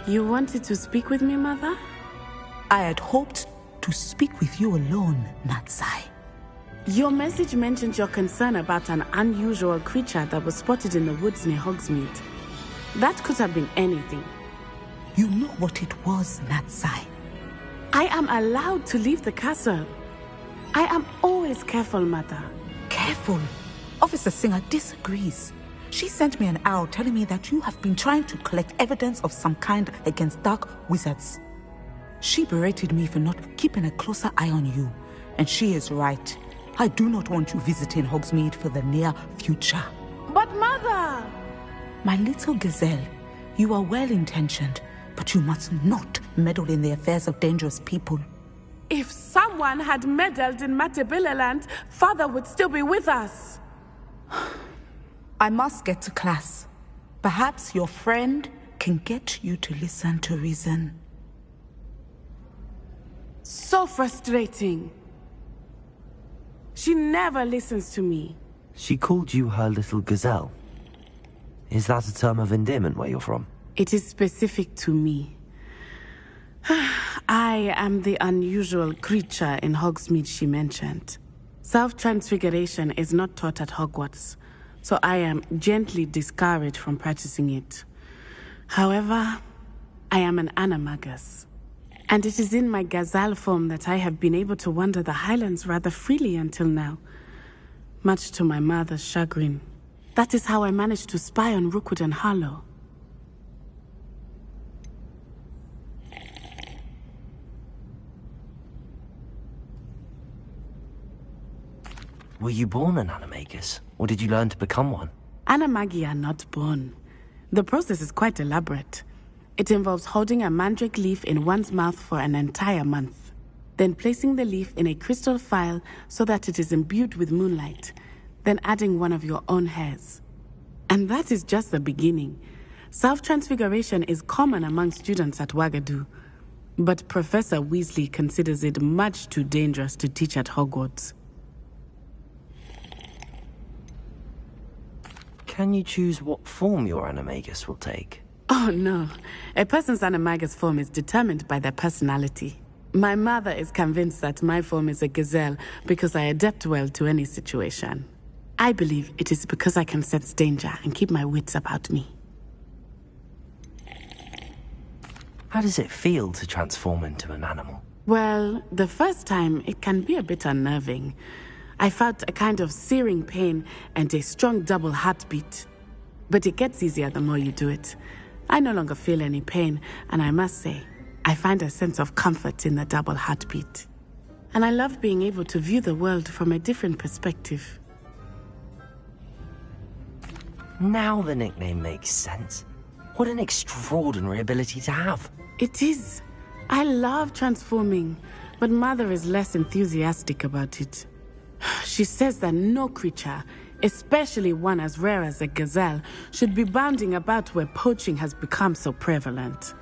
You wanted to speak with me, Mother? I had hoped to speak with you alone, Natsai. Your message mentioned your concern about an unusual creature that was spotted in the woods near Hogsmeade. That could have been anything. You know what it was, Natsai. I am allowed to leave the castle. I am always careful, Mother. Careful? Officer Singer disagrees. She sent me an arrow telling me that you have been trying to collect evidence of some kind against dark wizards. She berated me for not keeping a closer eye on you, and she is right. I do not want you visiting Hogsmeade for the near future. But Mother! My little gazelle, you are well-intentioned, but you must not meddle in the affairs of dangerous people. If someone had meddled in Matabeleland, Father would still be with us. I must get to class. Perhaps your friend can get you to listen to reason. So frustrating. She never listens to me. She called you her little gazelle. Is that a term of endearment where you're from? It is specific to me. I am the unusual creature in Hogsmeade she mentioned. Self-transfiguration is not taught at Hogwarts, so I am gently discouraged from practicing it. However, I am an animagus. And it is in my gazelle form that I have been able to wander the highlands rather freely until now, much to my mother's chagrin. That is how I managed to spy on Rookwood and Harlow. Were you born an animagus, or did you learn to become one? Animagi are not born. The process is quite elaborate. It involves holding a mandrake leaf in one's mouth for an entire month, then placing the leaf in a crystal phial so that it is imbued with moonlight, then adding one of your own hairs. And that is just the beginning. Self-transfiguration is common among students at Wagadu, but Professor Weasley considers it much too dangerous to teach at Hogwarts. Can you choose what form your animagus will take? Oh no, a person's animagus form is determined by their personality. My mother is convinced that my form is a gazelle because I adapt well to any situation. I believe it is because I can sense danger and keep my wits about me. How does it feel to transform into an animal? Well, the first time it can be a bit unnerving. I felt a kind of searing pain and a strong double heartbeat. But it gets easier the more you do it. I no longer feel any pain, and I must say, I find a sense of comfort in the double heartbeat. And I love being able to view the world from a different perspective. Now the nickname makes sense. What an extraordinary ability to have. It is. I love transforming, but Mother is less enthusiastic about it. She says that no creature, especially one as rare as a gazelle, should be bounding about where poaching has become so prevalent.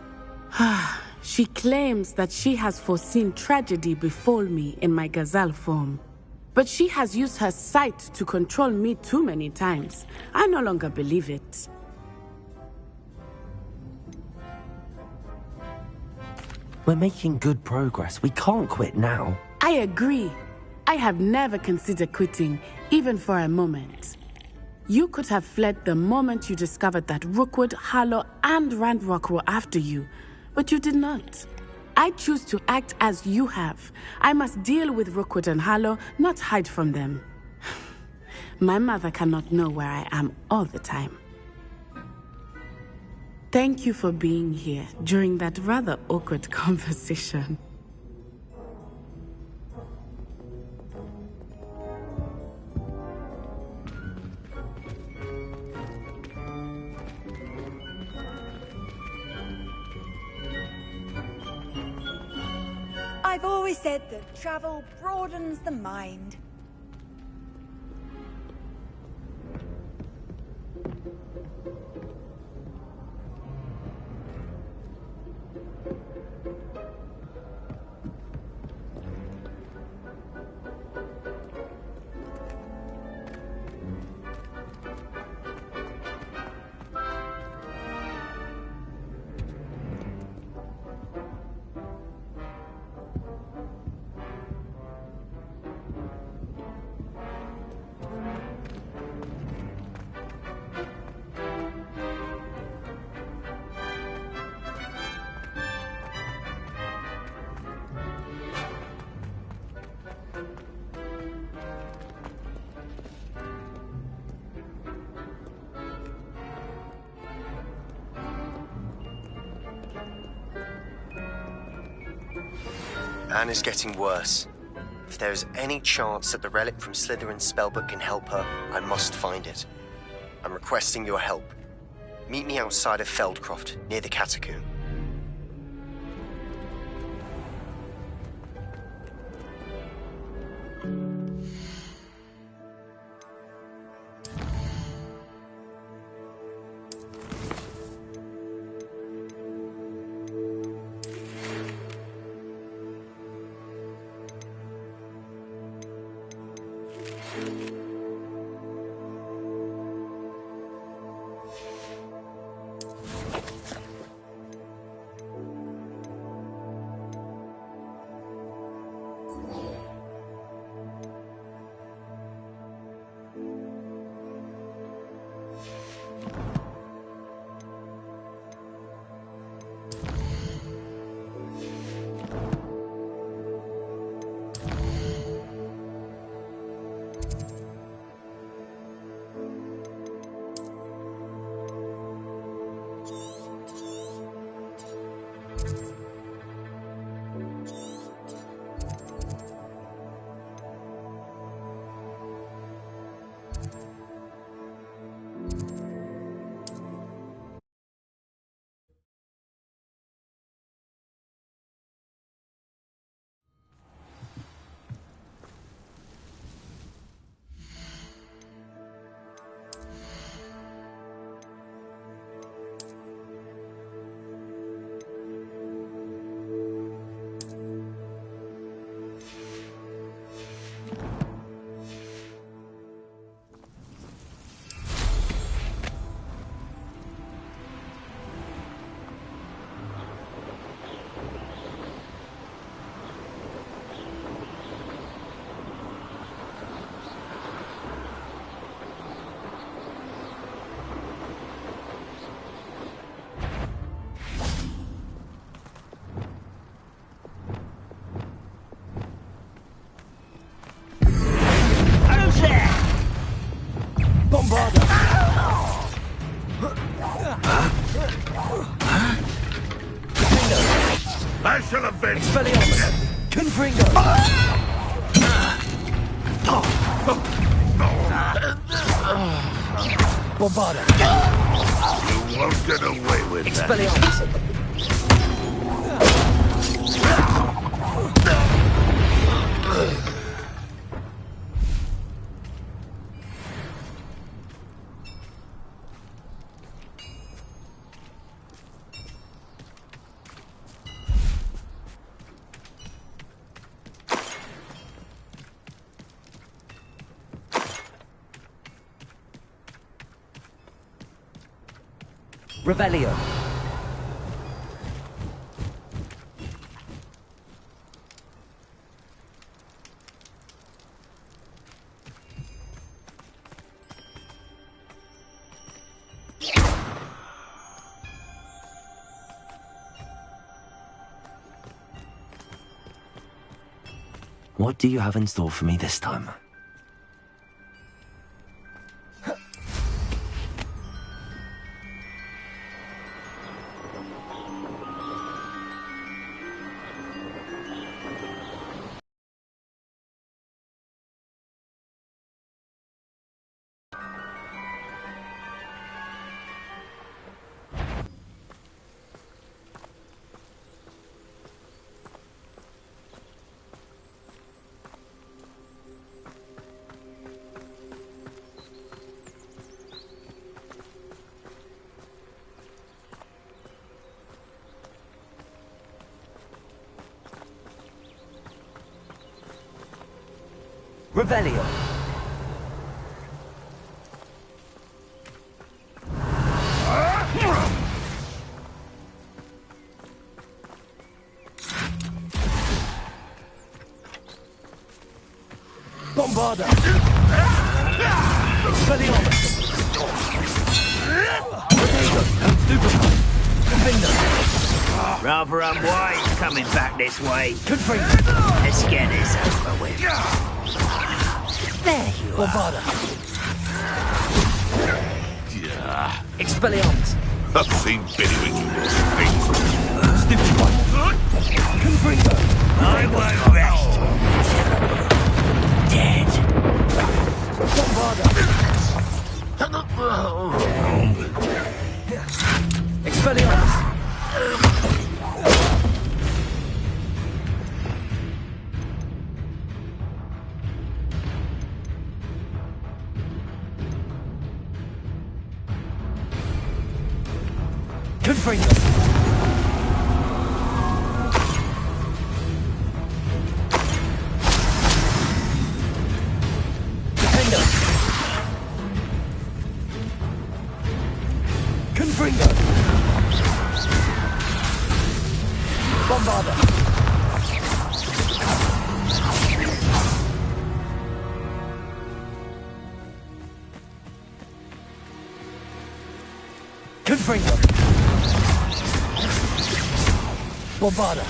She claims that she has foreseen tragedy befall me in my gazelle form. But she has used her sight to control me too many times. I no longer believe it. We're making good progress. We can't quit now. I agree. I have never considered quitting, even for a moment. You could have fled the moment you discovered that Rookwood, Harlow, and Ranrock were after you, but you did not. I choose to act as you have. I must deal with Rookwood and Harlow, not hide from them. My mother cannot know where I am all the time. Thank you for being here during that rather awkward conversation. I've always said that travel broadens the mind. Anna's getting worse. If there is any chance that the relic from Slytherin's spellbook can help her, I must find it. I'm requesting your help. Meet me outside of Feldcroft, near the catacomb. I shall avenge Expelliarmus! Confringo! Bombarda! You won't get away with that. Expelliarmus! Revelio. What do you have in store for me this time? Revelio. Bombarda. Expelliarmus. Rather unwise coming back this way. Confringo. Let's get this over with. There you Bombarda. Yeah. Expelliarmus. I've seen Billy with you. stupid one! Confringo! I won't rest. Dead. Expelliarmus! Confringo! Defendo! Confringo! Bombarda! Confringo! Bombarda!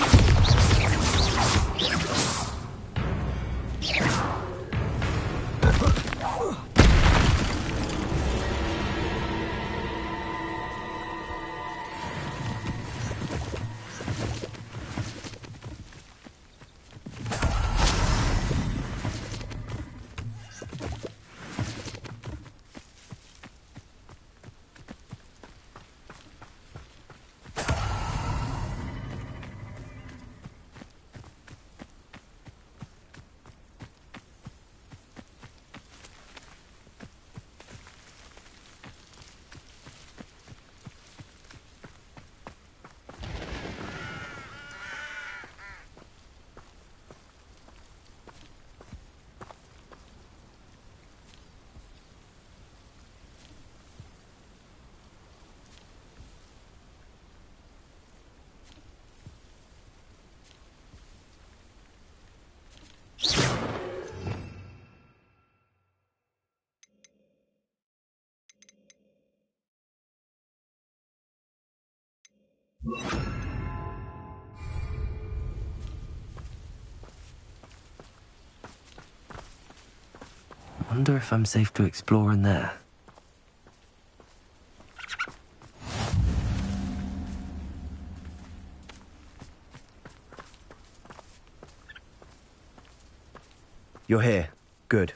Wonder if I'm safe to explore in there. You're here. Good.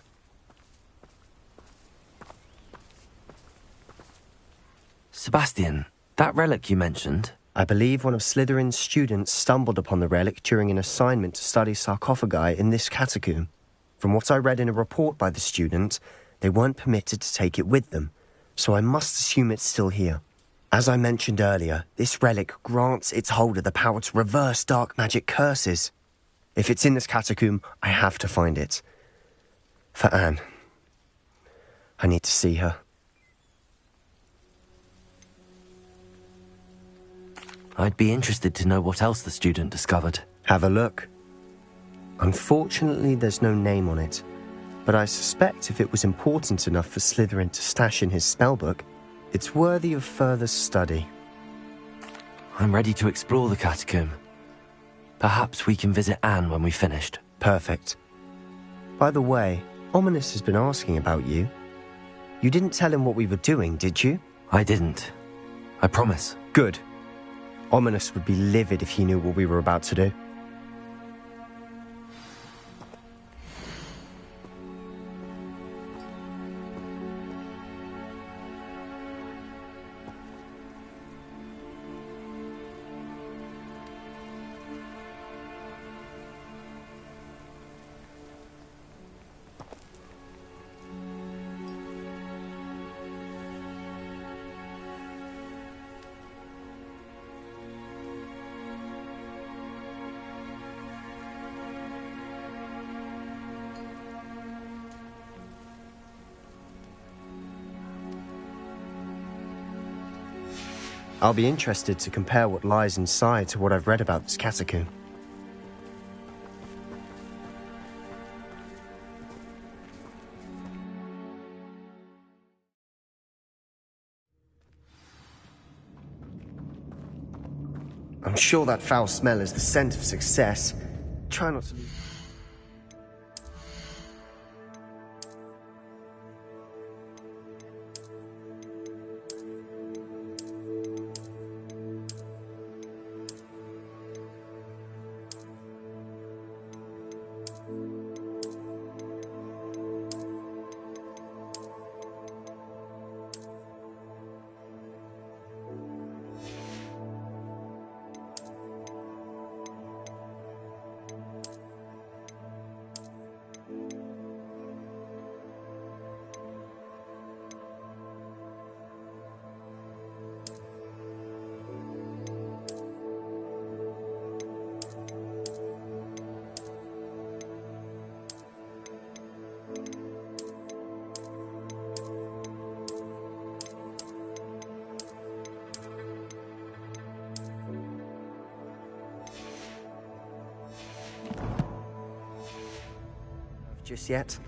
Sebastian, that relic you mentioned, I believe one of Slytherin's students stumbled upon the relic during an assignment to study sarcophagi in this catacomb. From what I read in a report by the student, they weren't permitted to take it with them, so I must assume it's still here. As I mentioned earlier, this relic grants its holder the power to reverse dark magic curses. If it's in this catacomb, I have to find it. For Anne. I need to see her. I'd be interested to know what else the student discovered. Have a look. Unfortunately, there's no name on it, but I suspect if it was important enough for Slytherin to stash in his spellbook, it's worthy of further study. I'm ready to explore the catacomb. Perhaps we can visit Anne when we've finished. Perfect. By the way, Ominous has been asking about you. You didn't tell him what we were doing, did you? I didn't. I promise. Good. Ominous would be livid if he knew what we were about to do. I'll be interested to compare what lies inside to what I've read about this catacomb. I'm sure that foul smell is the scent of success. Try not to... just yet.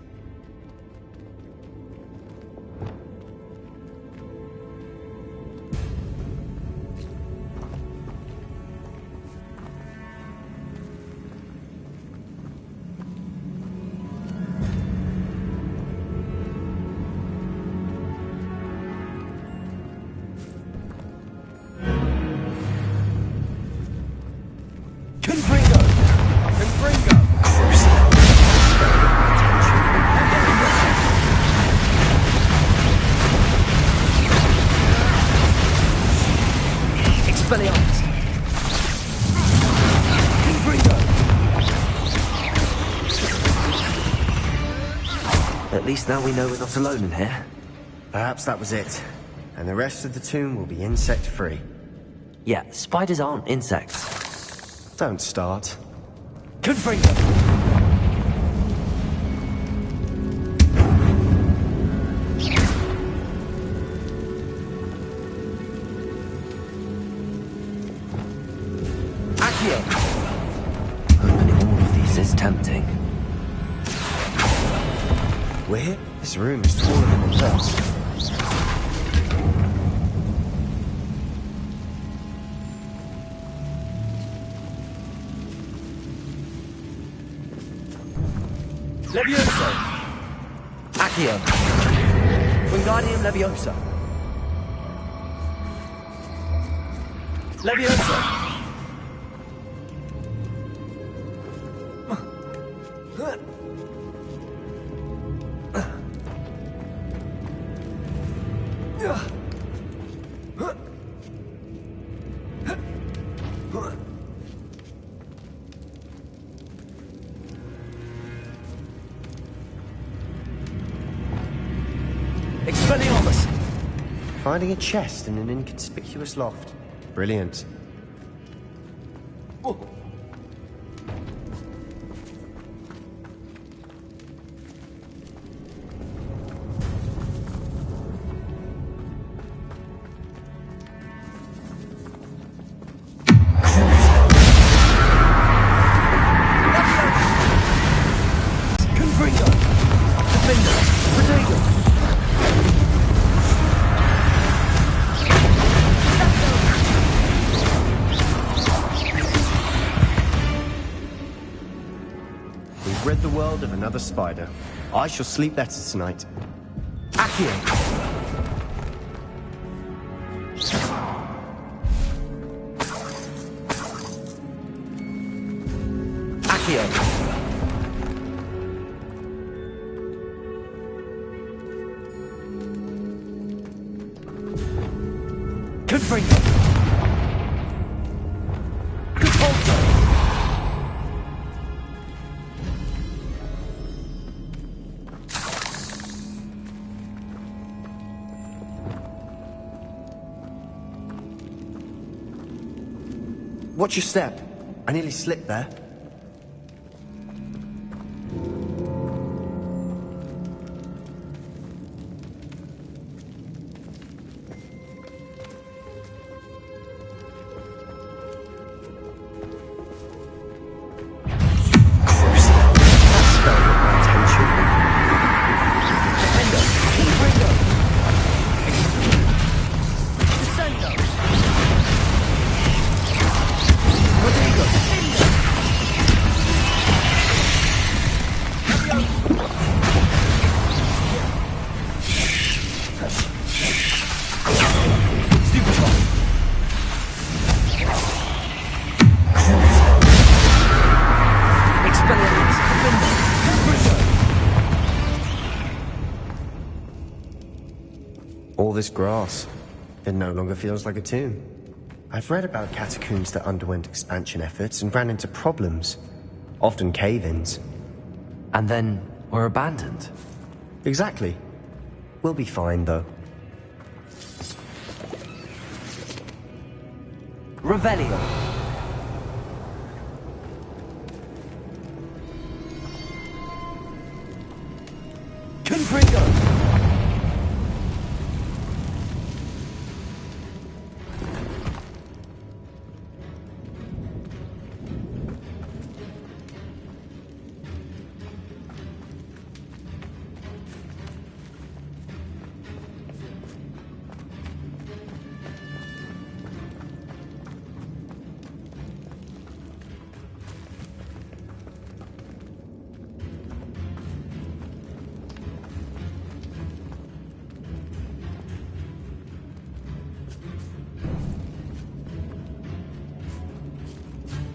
At least now we know we're not alone in here. Perhaps that was it. And the rest of the tomb will be insect-free. Yeah, spiders aren't insects. Don't start. Confringo! Opening all of these is tempting. Where? This room is taller than it looks. Levioso! Accio! Wingardium Leviosa! Leviosa! Expelliarmus! Finding a chest in an inconspicuous loft. Brilliant. We've rid the world of another spider. I shall sleep better tonight. Accio! Accio! Confringo! Compulso! Watch your step. I nearly slipped there. All this grass. It no longer feels like a tomb. I've read about catacombs that underwent expansion efforts and ran into problems. Often cave-ins. And then were abandoned. Exactly. We'll be fine, though. Revelio! Confringo!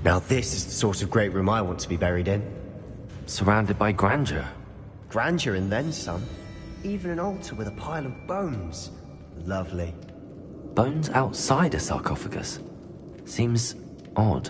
Now this is the sort of great room I want to be buried in. Surrounded by grandeur. Grandeur and then some. Even an altar with a pile of bones. Lovely. Bones outside a sarcophagus. Seems odd.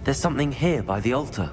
There's something here by the altar.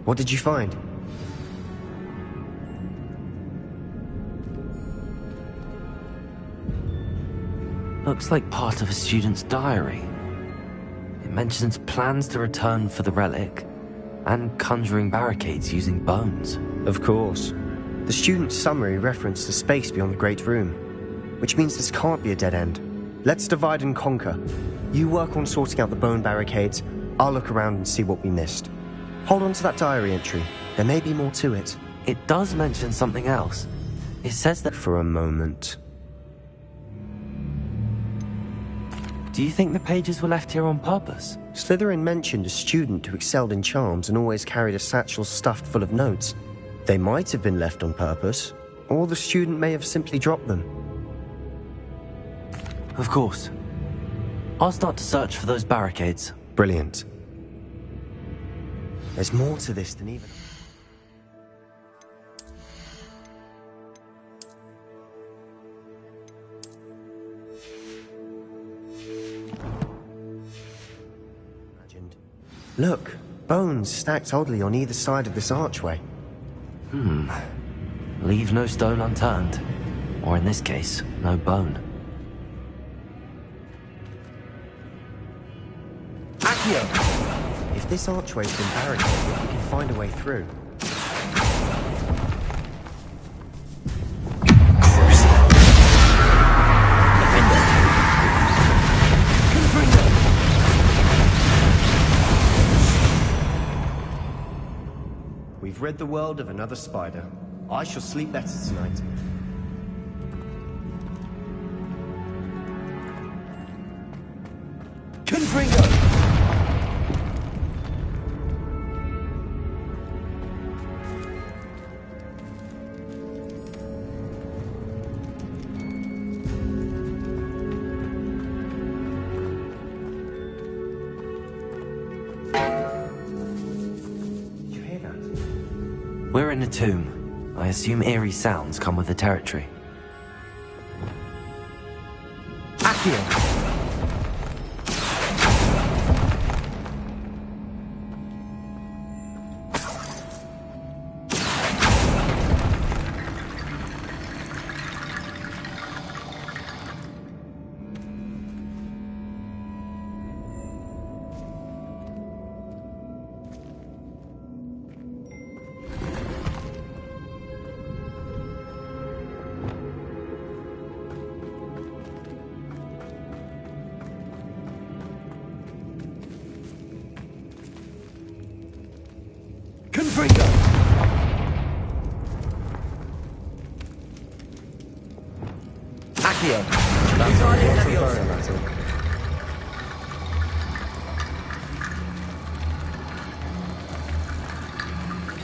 What did you find? Looks like part of a student's diary. It mentions plans to return for the relic and conjuring barricades using bones. Of course. The student's summary referenced the space beyond the Great Room, which means this can't be a dead end. Let's divide and conquer. You work on sorting out the bone barricades, I'll look around and see what we missed. Hold on to that diary entry. There may be more to it. It does mention something else. It says that... For a moment. Do you think the pages were left here on purpose? Slytherin mentioned a student who excelled in charms and always carried a satchel stuffed full of notes. They might have been left on purpose, or the student may have simply dropped them. Of course. I'll start to search for those barricades. Brilliant. There's more to this than even... imagined. Look, bones stacked oddly on either side of this archway. Leave no stone unturned. Or in this case, no bone. Accio! If this archway's been barricaded, we can find a way through. We've rid the world of another spider. I shall sleep better tonight. Confringo! We're in a tomb. I assume eerie sounds come with the territory. Accio! Confringo! Accio! That's problematic.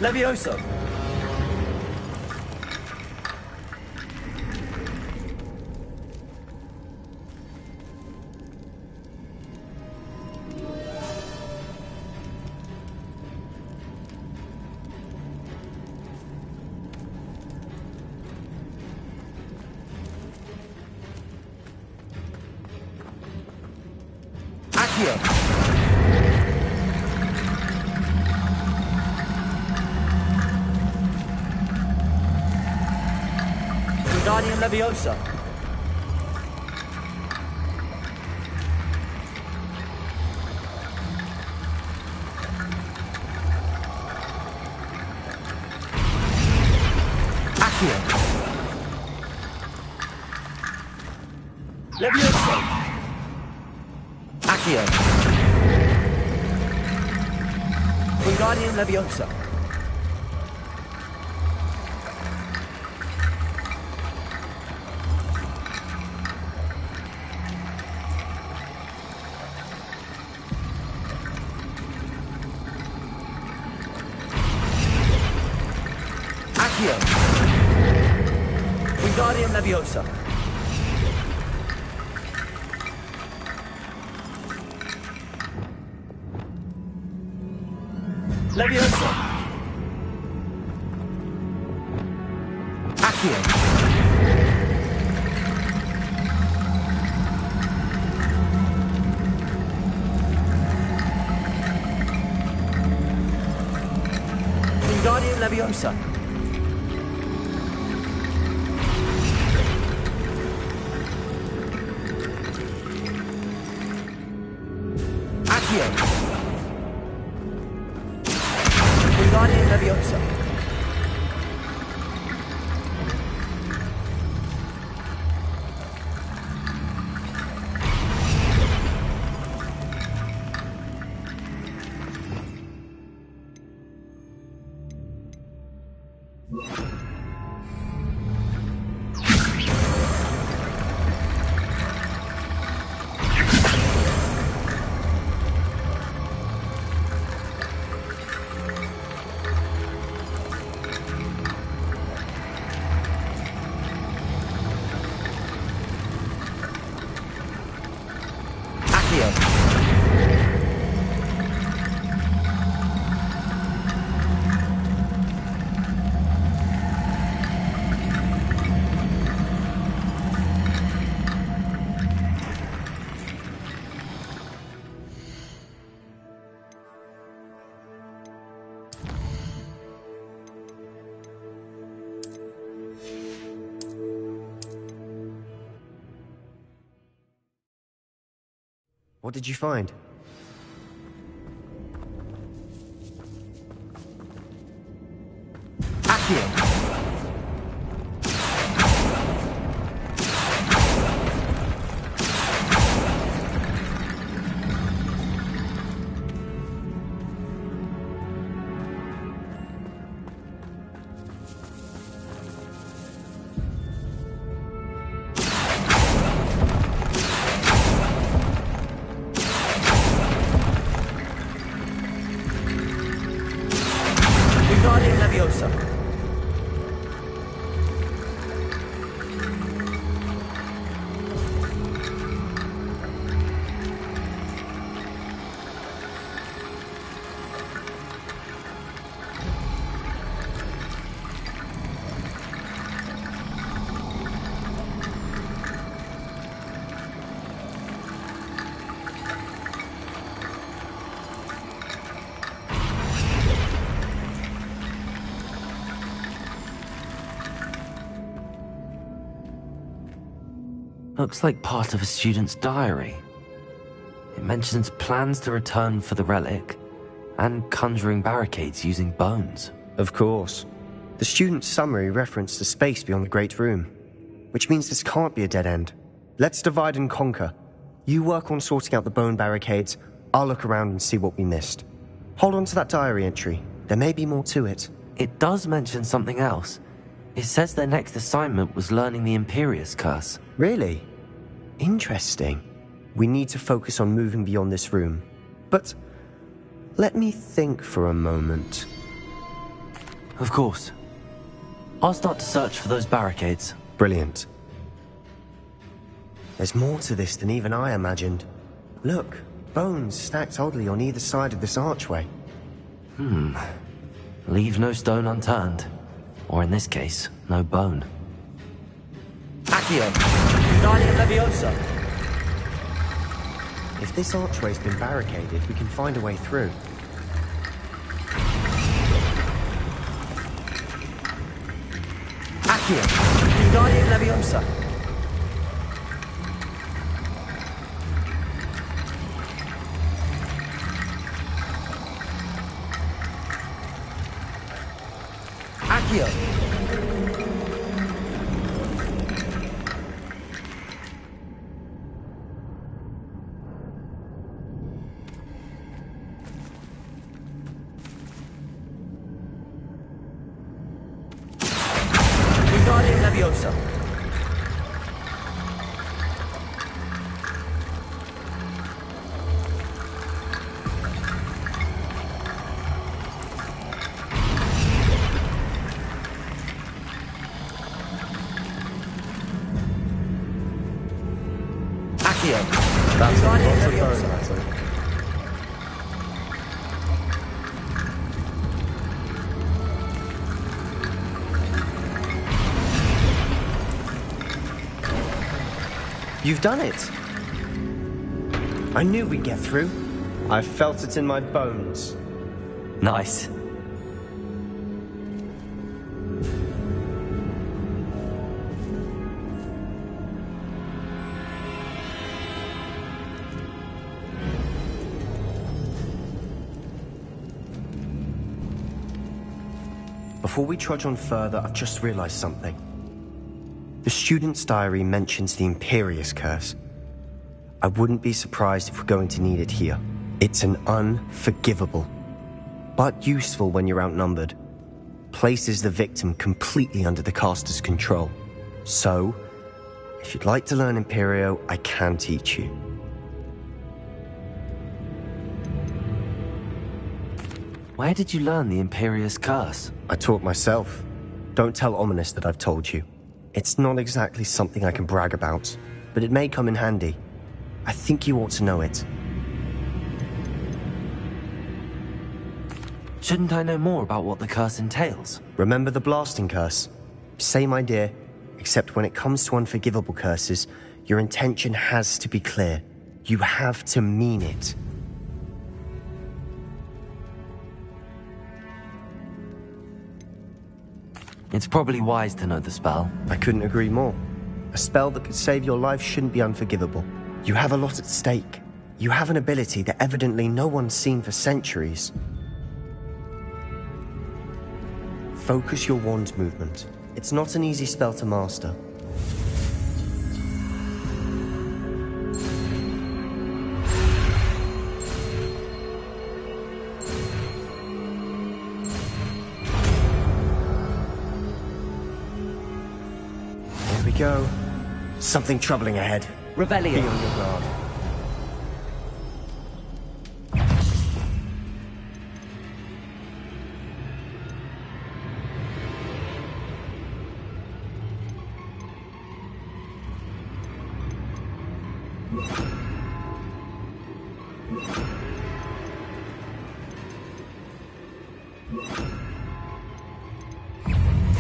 Levioso! Accio! Guardian Leviosa. Accio. Leviosa. Accio. Guardian Leviosa. Wingardium Leviosa. Leviosa. Accio. Wingardium Leviosa. Wingardium Leviosa. What did you find? Accio. Wingardium Leviosa. Looks like part of a student's diary. It mentions plans to return for the relic and conjuring barricades using bones. Of course. The student's summary referenced a space beyond the Great Room, which means this can't be a dead end. Let's divide and conquer. You work on sorting out the bone barricades, I'll look around and see what we missed. Hold on to that diary entry. There may be more to it. It does mention something else. It says their next assignment was learning the Imperius Curse. Really? Interesting. We need to focus on moving beyond this room. But let me think for a moment. Of course. I'll start to search for those barricades. Brilliant. There's more to this than even I imagined. Look, bones stacked oddly on either side of this archway. Leave no stone unturned. Or in this case, no bone. Accio. Wingardium Leviosa. If this archway's been barricaded, we can find a way through. Accio. Wingardium Leviosa. Accio. Wingardium Leviosa. Accio. That's Wingardium lots of Leviosa. bone, I think. You've done it! I knew we'd get through. I felt it in my bones. Nice. Before we trudge on further, I've just realized something. The student's diary mentions the Imperious Curse. I wouldn't be surprised if we're going to need it here. It's an unforgivable, but useful when you're outnumbered. Places the victim completely under the caster's control. So, if you'd like to learn Imperio, I can teach you. Where did you learn the Imperious Curse? I taught myself. Don't tell Ominous that I've told you. It's not exactly something I can brag about, but it may come in handy. I think you ought to know it. Shouldn't I know more about what the curse entails? Remember the blasting curse? Same idea, except when it comes to unforgivable curses, your intention has to be clear. You have to mean it. It's probably wise to know the spell. I couldn't agree more. A spell that could save your life shouldn't be unforgivable. You have a lot at stake. You have an ability that evidently no one's seen for centuries. Focus your wand movement. It's not an easy spell to master. Here we go. Something troubling ahead. Revelio. Be on your guard.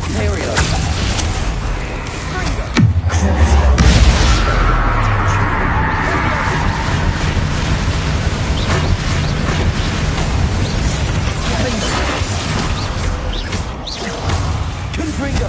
Imperio. Confringo.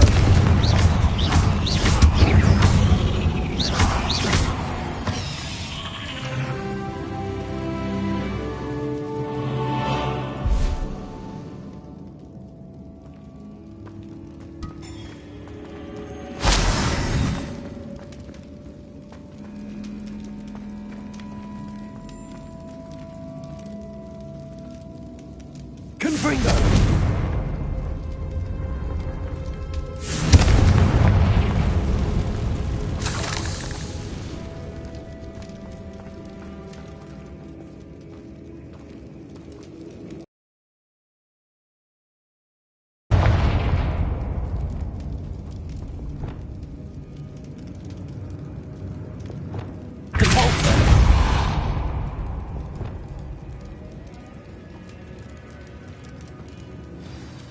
Confringo.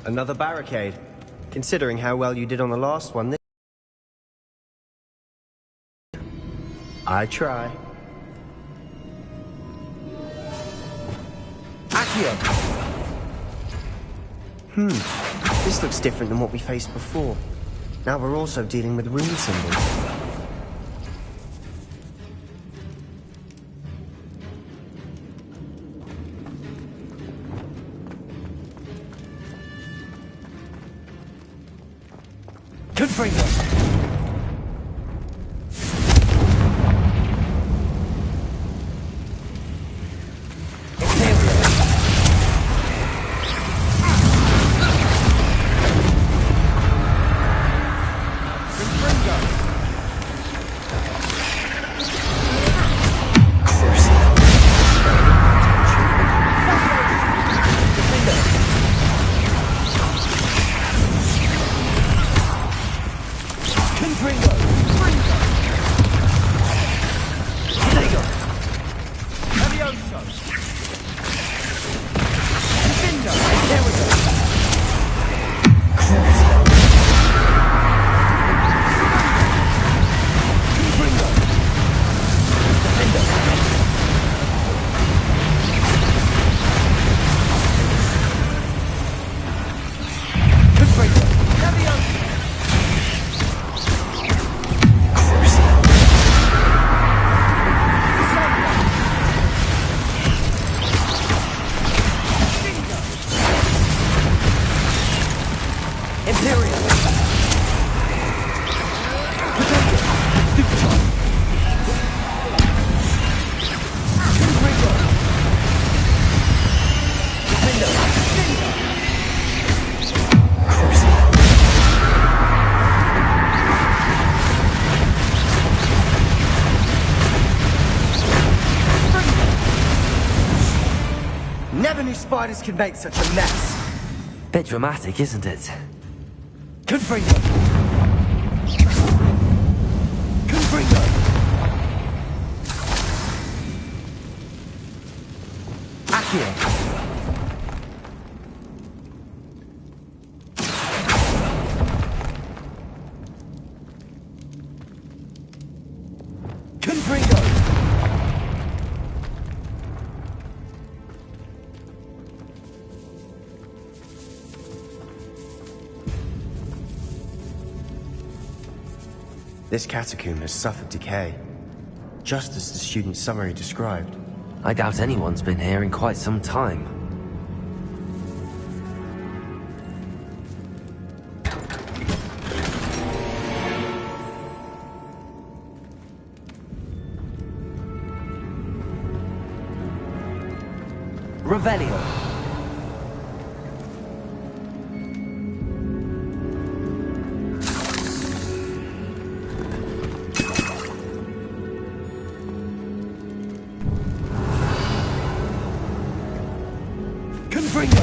Another barricade. Considering how well you did on the last one, I try. Accio! This looks different than what we faced before. Now we're also dealing with rune symbols. Confringo! Never knew spiders could make such a mess. Bit dramatic, isn't it? Confringo! Confringo! Accio! Confringo! This catacomb has suffered decay, just as the student's summary described. I doubt anyone's been here in quite some time. Revelio! Confringo!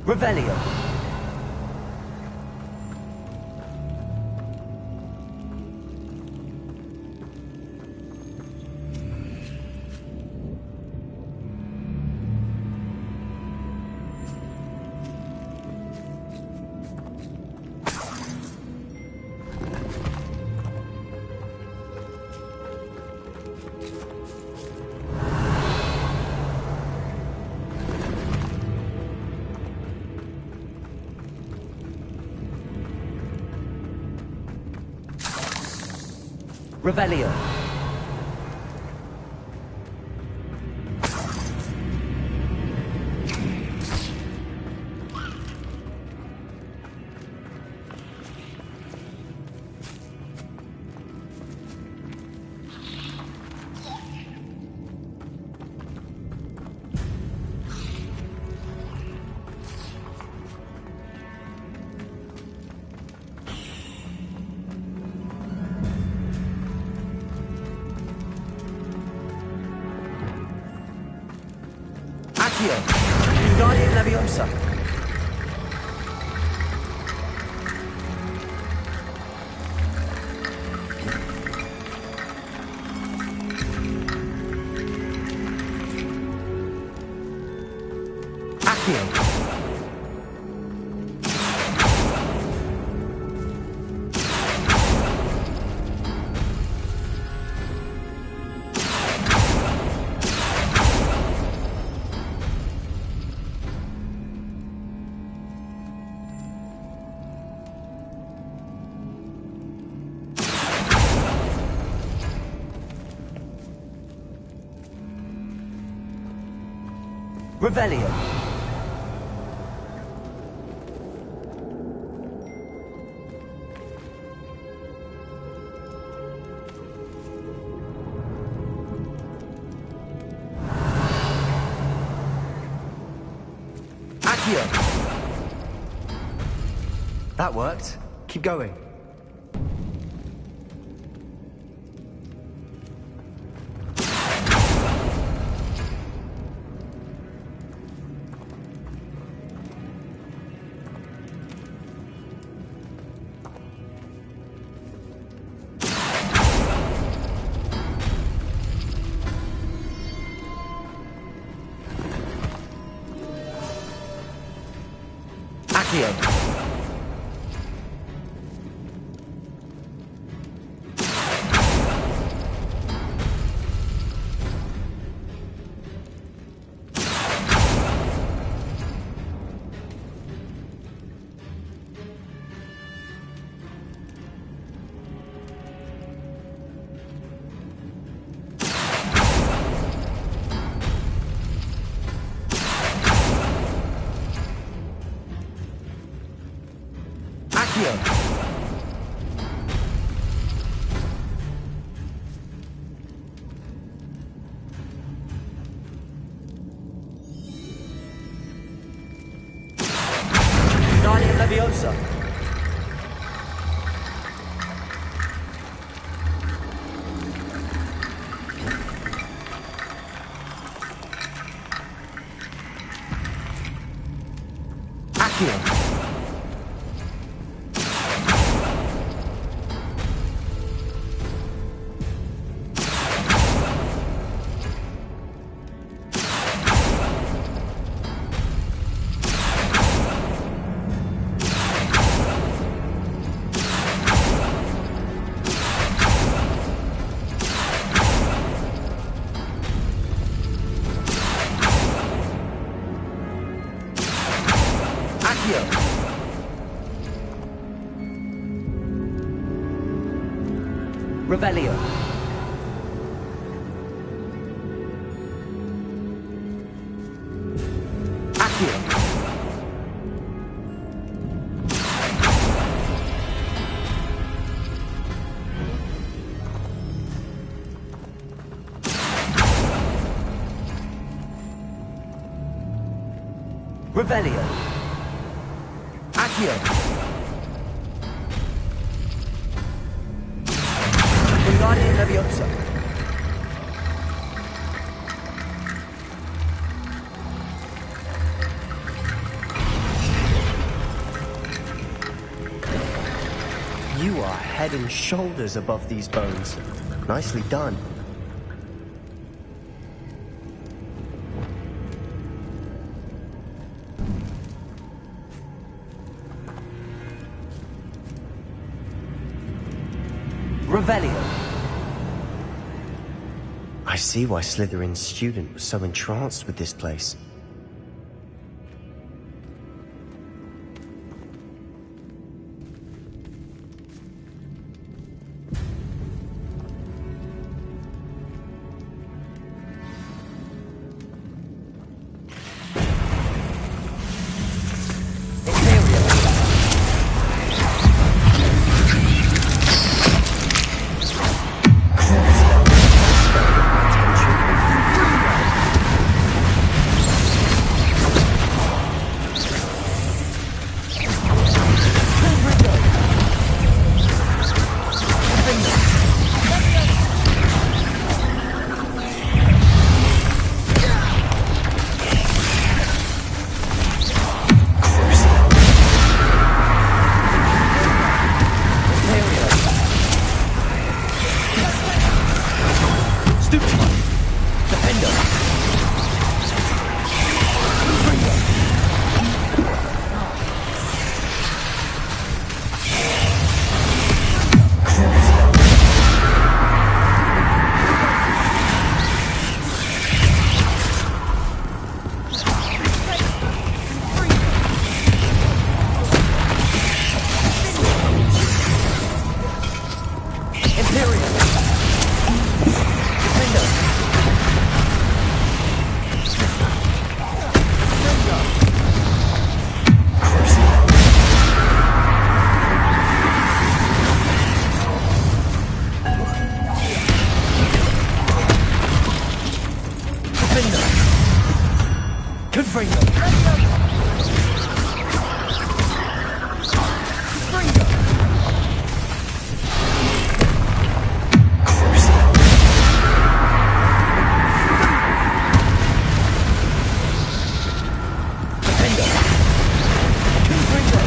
Revelio! Revelio! Accio! Guardian Leviosa! Accio. Revelio. Accio. That worked. Keep going. Accio. Accio. Guardian Leviosa. Accio. Accio. Revelio. Accio. Revelio. Accio. Guardian Leviosa. You are head and shoulders above these bones. Nicely done. Revelio. I see why Slytherin's student was so entranced with this place. Defender! Confringo! Confringo! Defender! Confringo!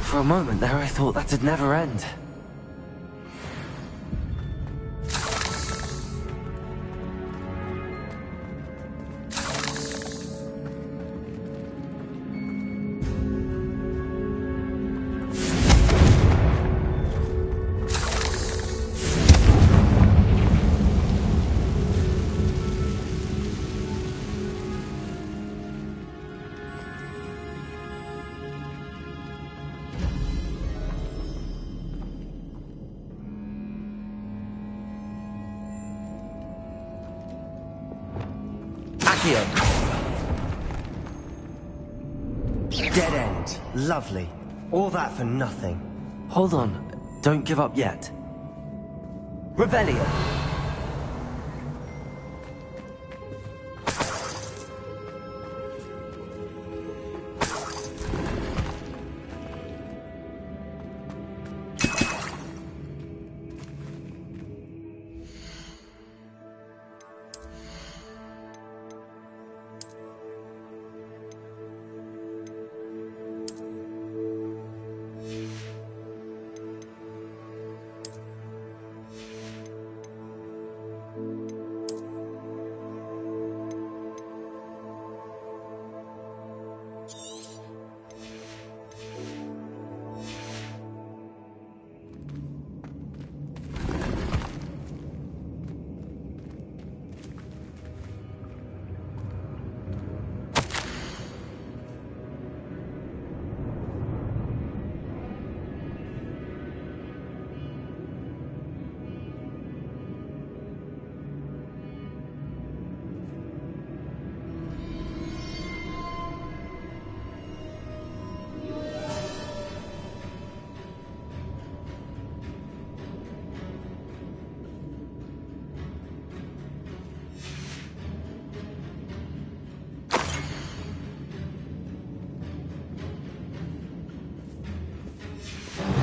For a moment there, I thought that'd never end. Dead end. Lovely. All that for nothing. Hold on, don't give up yet. Revelio!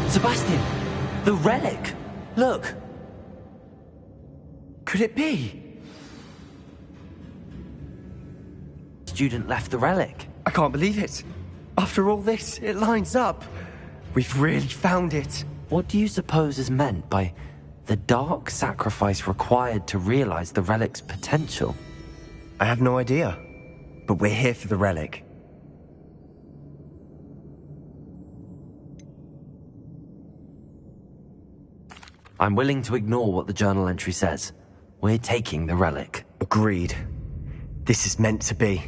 Sebastian! The relic! Look! Could it be? Student left the relic. I can't believe it. After all this, it lines up. We've really found it. What do you suppose is meant by the dark sacrifice required to realize the relic's potential? I have no idea. But we're here for the relic. I'm willing to ignore what the journal entry says. We're taking the relic. Agreed. This is meant to be.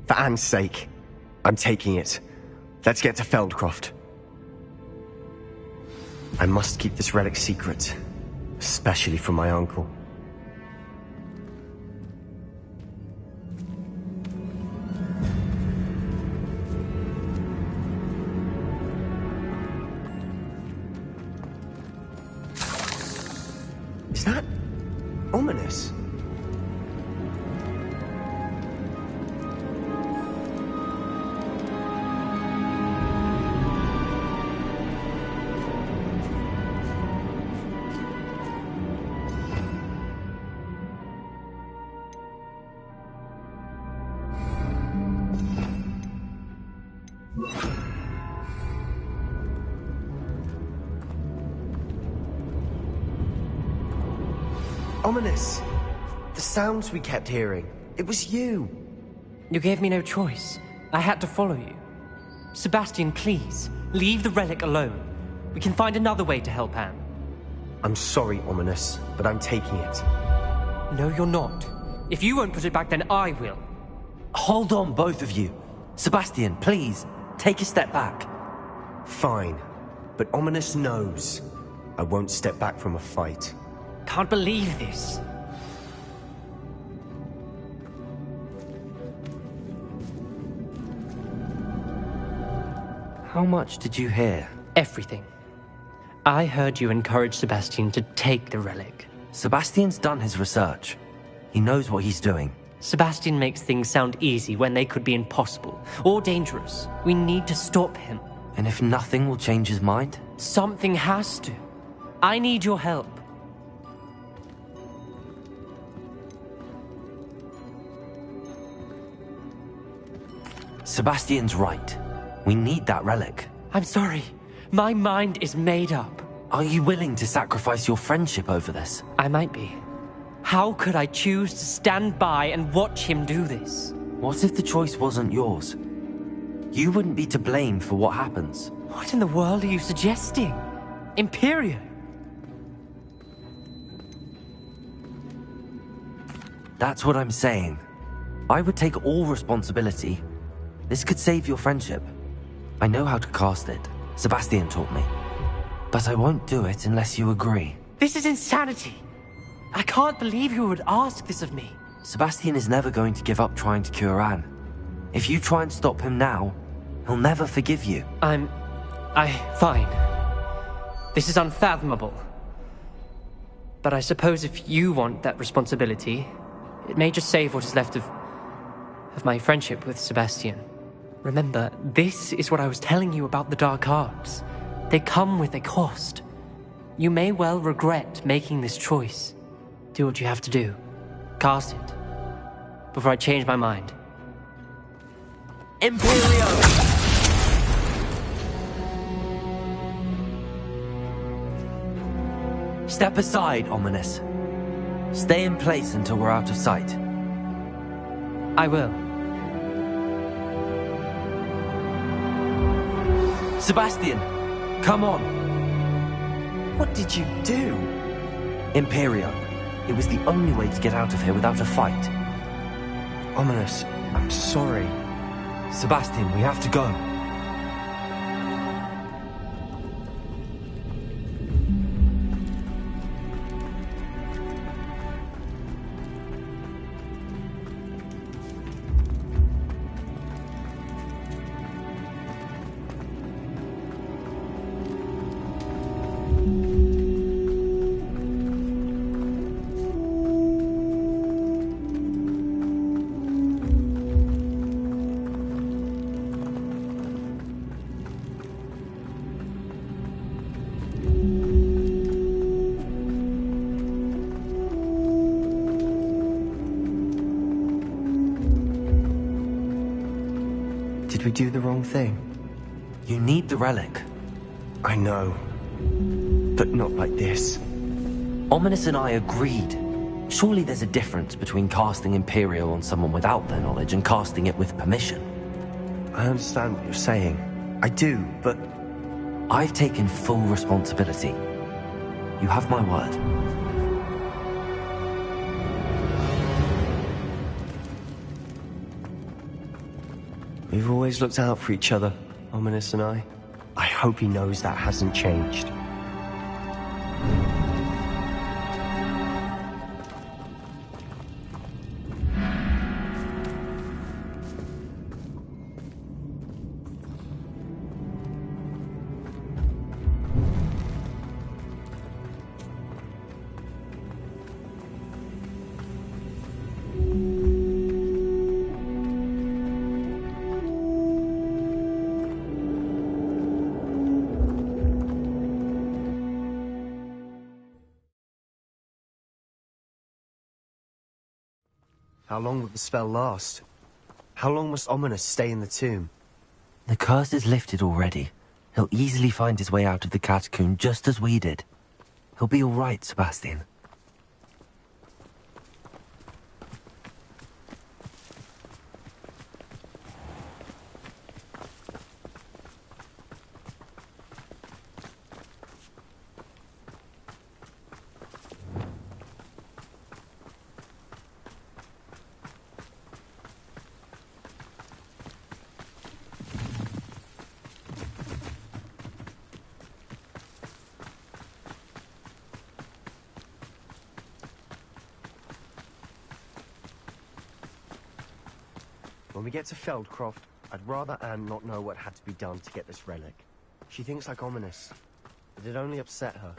For Anne's sake, I'm taking it. Let's get to Feldcroft. I must keep this relic secret, especially from my uncle. Is that ominous? Ominous. The sounds we kept hearing. It was you. You gave me no choice. I had to follow you. Sebastian, please, leave the relic alone. We can find another way to help Anne. I'm sorry, Ominous, but I'm taking it. No, you're not. If you won't put it back, then I will. Hold on, both of you. Sebastian, please, take a step back. Fine, but Ominous knows. I won't step back from a fight. Can't believe this. How much did you hear? Everything. I heard you encourage Sebastian to take the relic. Sebastian's done his research. He knows what he's doing. Sebastian makes things sound easy when they could be impossible or dangerous. We need to stop him. And if nothing will change his mind? Something has to. I need your help. Sebastian's right. We need that relic. I'm sorry. My mind is made up. Are you willing to sacrifice your friendship over this? I might be. How could I choose to stand by and watch him do this? What if the choice wasn't yours? You wouldn't be to blame for what happens. What in the world are you suggesting? Imperio? That's what I'm saying. I would take all responsibility. This could save your friendship. I know how to cast it. Sebastian taught me. But I won't do it unless you agree. This is insanity. I can't believe you would ask this of me. Sebastian is never going to give up trying to cure Anne. If you try and stop him now, he'll never forgive you. Fine. This is unfathomable. But I suppose if you want that responsibility, it may just save what is left of my friendship with Sebastian. Remember, this is what I was telling you about the dark arts. They come with a cost. You may well regret making this choice. Do what you have to do. Cast it. Before I change my mind. Imperio! Step aside, Ominous. Stay in place until we're out of sight. I will. Sebastian, come on. What did you do? Imperio. It was the only way to get out of here without a fight. Ominous, I'm sorry. Sebastian, we have to go. Did we do the wrong thing? You need the relic. I know. But not like this. Ominous and I agreed. Surely there's a difference between casting Imperio on someone without their knowledge and casting it with permission. I understand what you're saying. I do, but... I've taken full responsibility. You have my word. We've always looked out for each other, Ominous and I. I hope he knows that hasn't changed. How long will the spell last? How long must Ominous stay in the tomb? The curse is lifted already. He'll easily find his way out of the catacomb just as we did. He'll be all right, Sebastian. When we get to Feldcroft, I'd rather Anne not know what had to be done to get this relic. She thinks like Ominous. but it only upset her.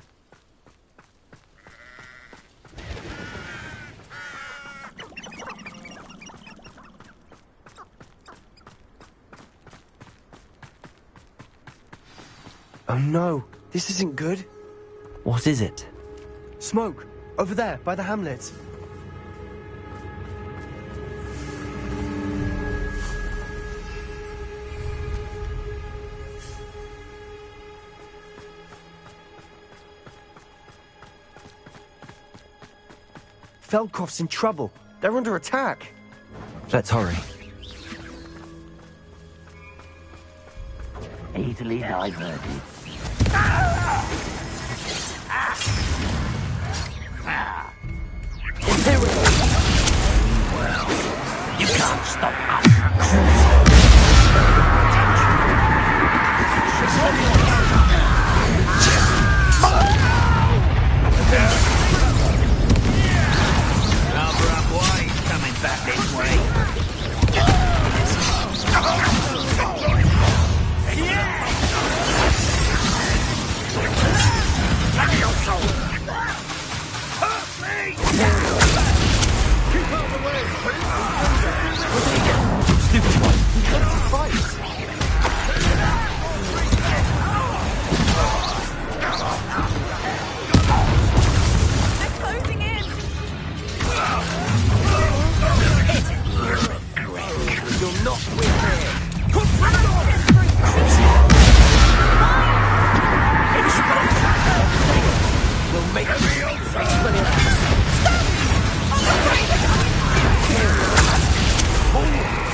Oh no, this isn't good. What is it? Smoke! Over there, by the hamlet. Feldcroft's in trouble. They're under attack. Let's hurry. Easily diverted. Imperial! Well, you can't stop us. Cover up, boy. He's coming back this way. Stupid one. They're closing in. You'll not win here. We'll make it.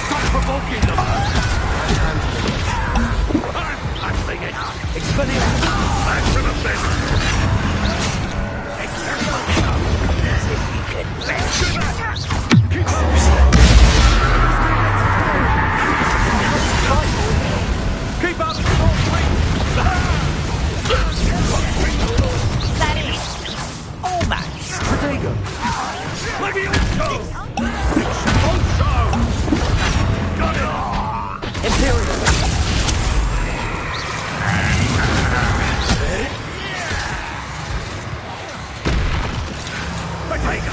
Stop provoking them! I'm handling it! Expelliarmus! I should have been! As if you could bet. Keep up! Keep out of the wrong way! That is almost. Protego! Levioso! Also! Got it! Imperial!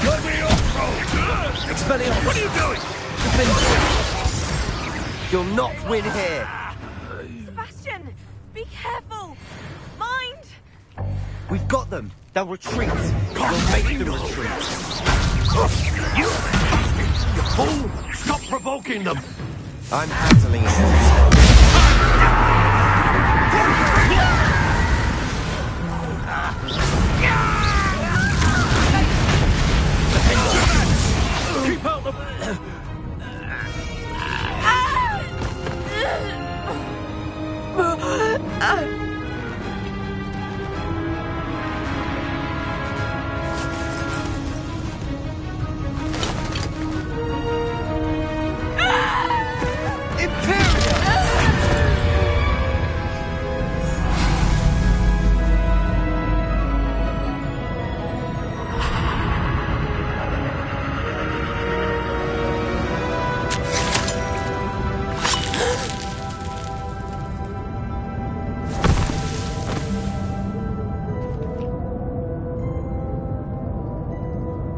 Levioso! Expelliarmus! What are you doing? You'll not win here. Sebastian, be careful. Mind. We've got them. They'll retreat. We'll make them retreat. You fool! Stop provoking them! I'm handling it. Keep out the...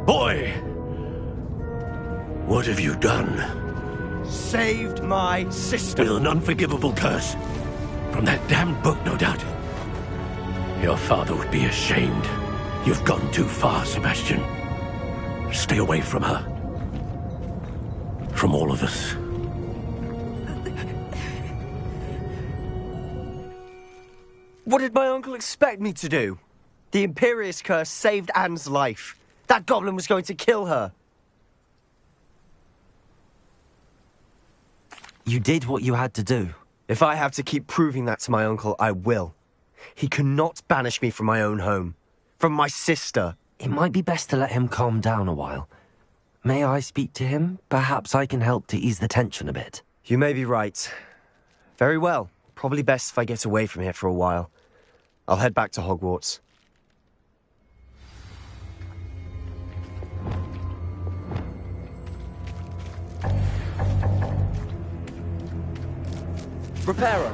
Boy! What have you done? Saved my sister. With an unforgivable curse. From that damned book, no doubt. Your father would be ashamed. You've gone too far, Sebastian. Stay away from her. From all of us. What did my uncle expect me to do? The Imperious curse saved Anne's life. That goblin was going to kill her. You did what you had to do. If I have to keep proving that to my uncle, I will. He cannot banish me from my own home. From my sister. It might be best to let him calm down a while. May I speak to him? Perhaps I can help to ease the tension a bit. You may be right. Very well. Probably best if I get away from here for a while. I'll head back to Hogwarts. Reparo.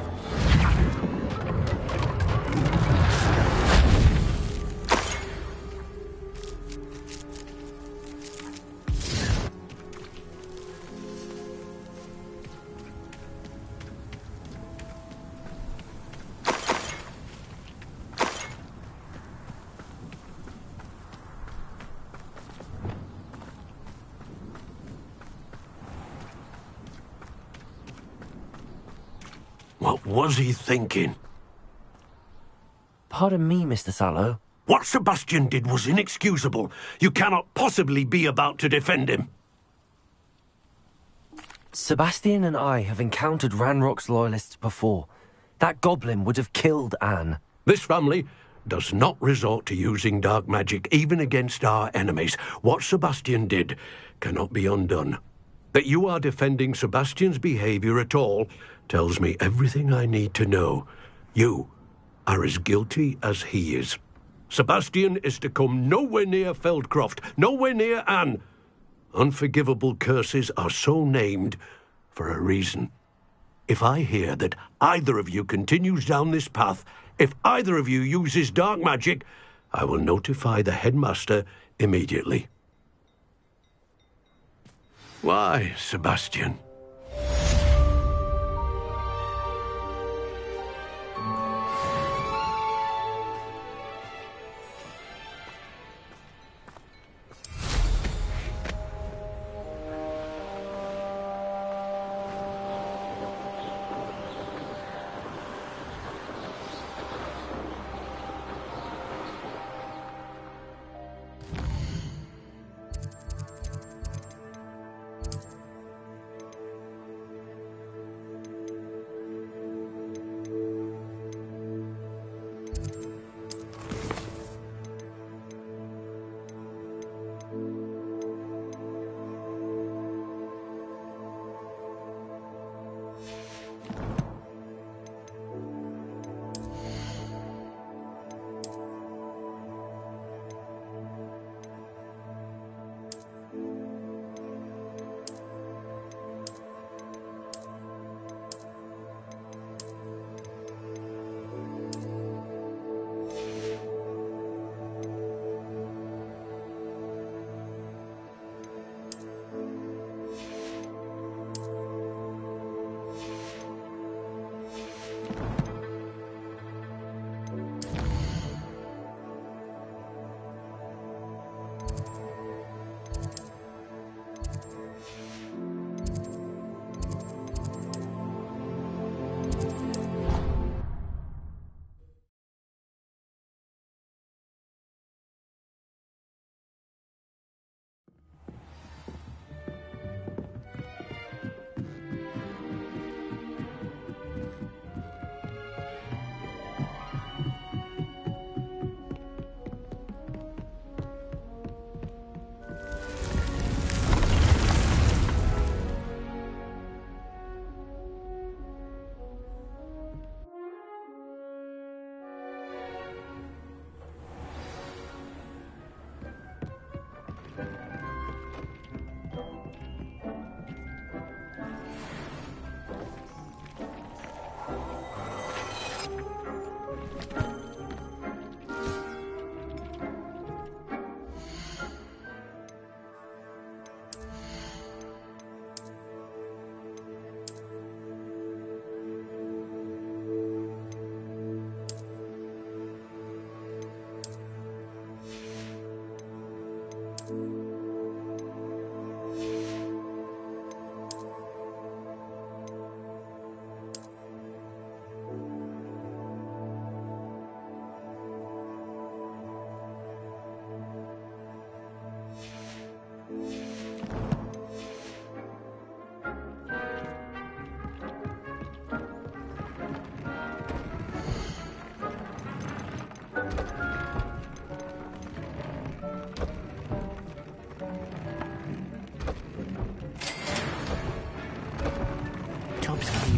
What was he thinking? Pardon me, Mr. Sallow. What Sebastian did was inexcusable. You cannot possibly be about to defend him. Sebastian and I have encountered Ranrock's loyalists before. That goblin would have killed Anne. This family does not resort to using dark magic even against our enemies. What Sebastian did cannot be undone. That you are defending Sebastian's behavior at all tells me everything I need to know. You are as guilty as he is. Sebastian is to come nowhere near Feldcroft, nowhere near Anne. Unforgivable curses are so named for a reason. If I hear that either of you continues down this path, if either of you uses dark magic, I will notify the headmaster immediately. Why, Sebastian?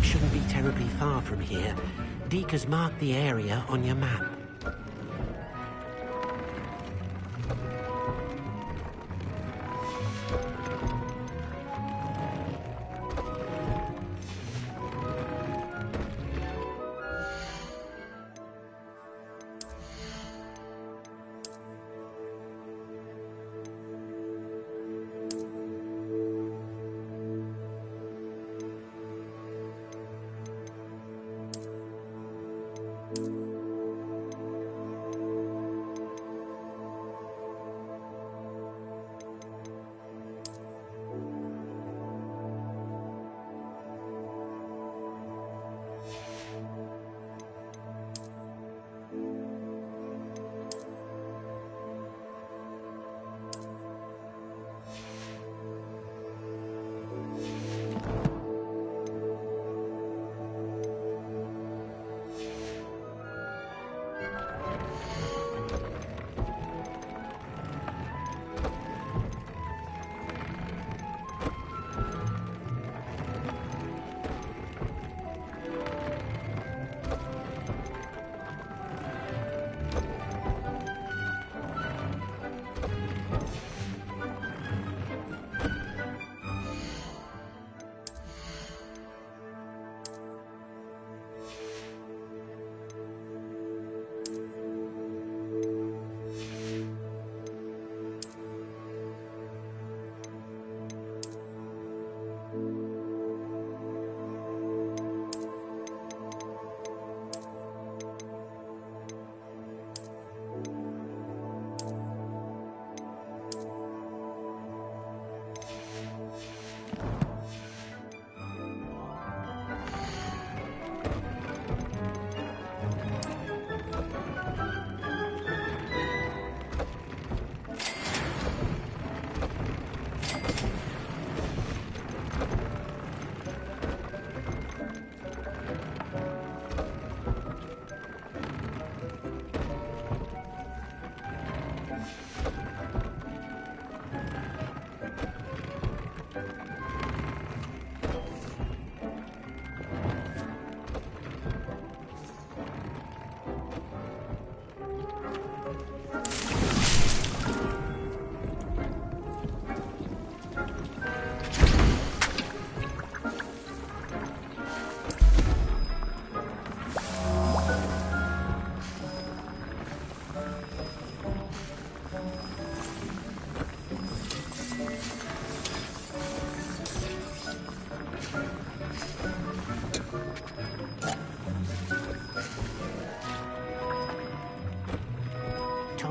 Shouldn't be terribly far from here. Deke has marked the area on your map.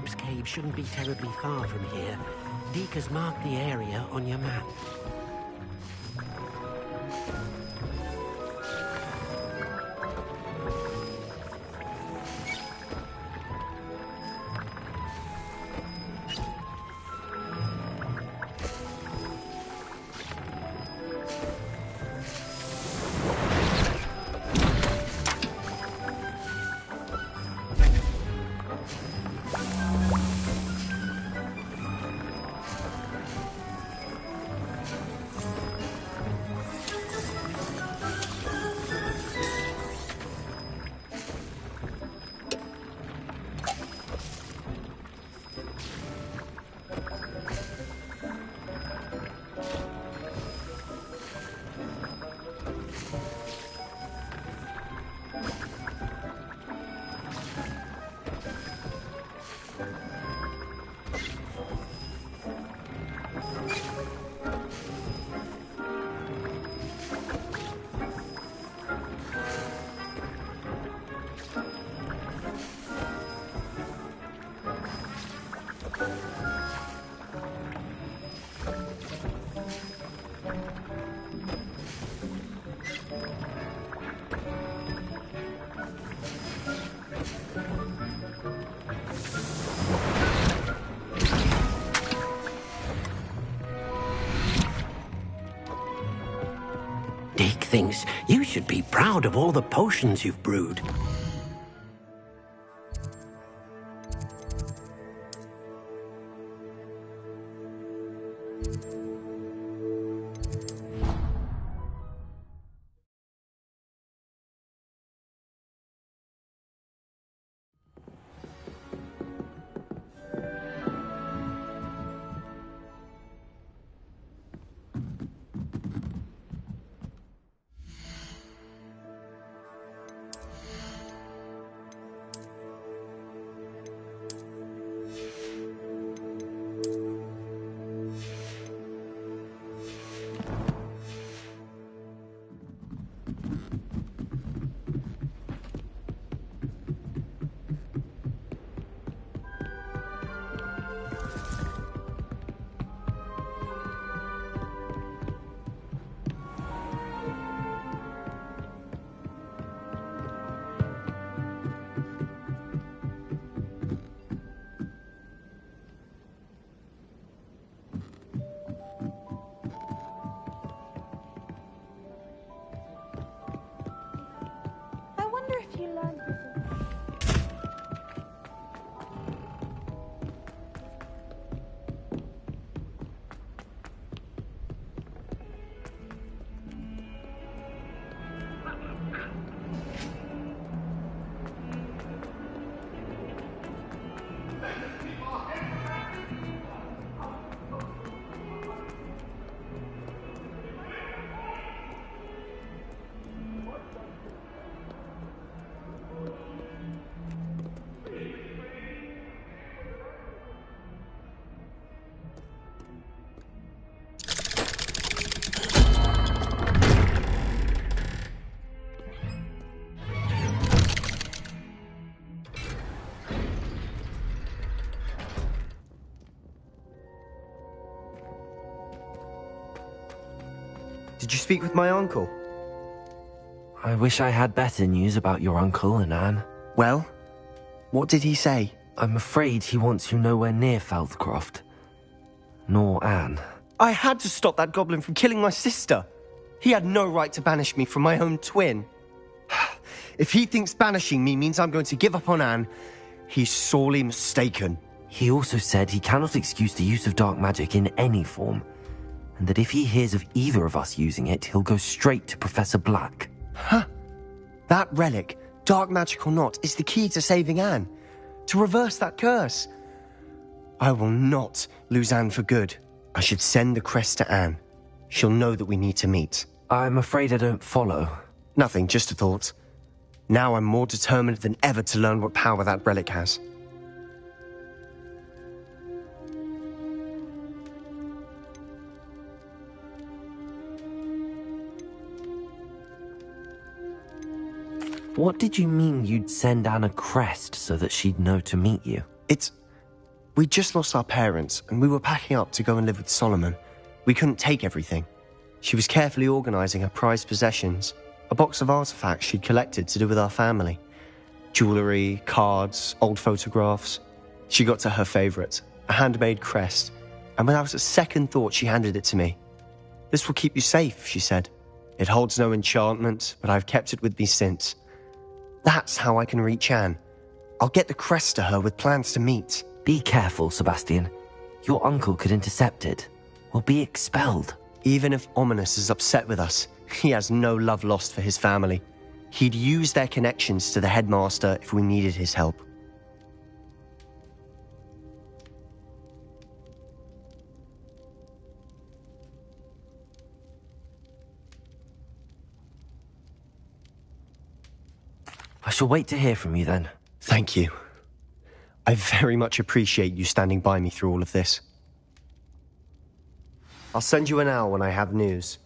Imps Cave shouldn't be terribly far from here. Deke has marked the area on your map. Deke thinks you should be proud of all the potions you've brewed. Did you speak with my uncle? I wish I had better news about your uncle and Anne. Well, what did he say? I'm afraid he wants you nowhere near Feldcroft. Nor Anne. I had to stop that goblin from killing my sister. He had no right to banish me from my own twin. If he thinks banishing me means I'm going to give up on Anne, he's sorely mistaken. He also said he cannot excuse the use of dark magic in any form, and that if he hears of either of us using it, he'll go straight to Professor Black. Huh. That relic, dark magic or not, is the key to saving Anne. To reverse that curse. I will not lose Anne for good. I should send the crest to Anne. She'll know that we need to meet. I'm afraid I don't follow. Nothing, just a thought. Now I'm more determined than ever to learn what power that relic has. What did you mean you'd send Anne a crest so that she'd know to meet you? We just lost our parents, and we were packing up to go and live with Solomon. We couldn't take everything. She was carefully organising her prized possessions, a box of artefacts she'd collected to do with our family. Jewellery, cards, old photographs. She got to her favourite, a handmade crest, and without a second thought she handed it to me. "This will keep you safe," she said. "It holds no enchantment, but I've kept it with me since. That's how I can reach Anne. I'll get the crest to her with plans to meet." Be careful, Sebastian. Your uncle could intercept it. We'll be expelled. Even if Ominous is upset with us, he has no love lost for his family. He'd use their connections to the headmaster if we needed his help. I shall wait to hear from you then. Thank you. I very much appreciate you standing by me through all of this. I'll send you an owl when I have news.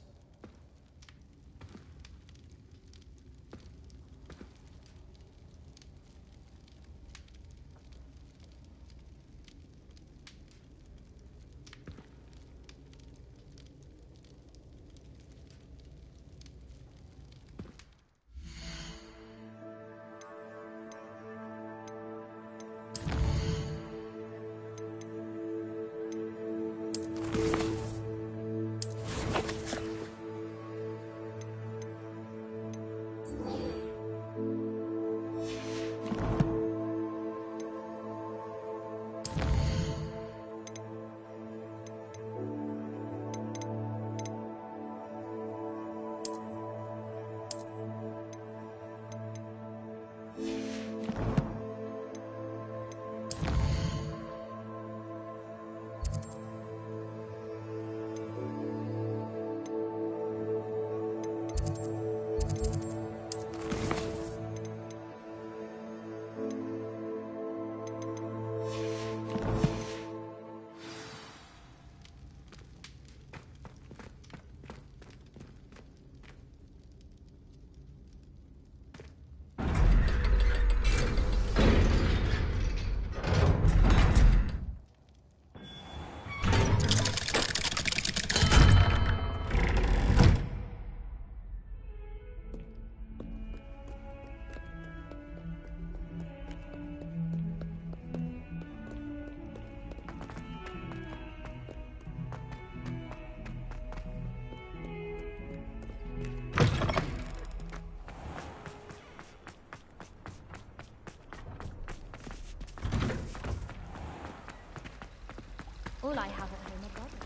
All I have at home are brothers.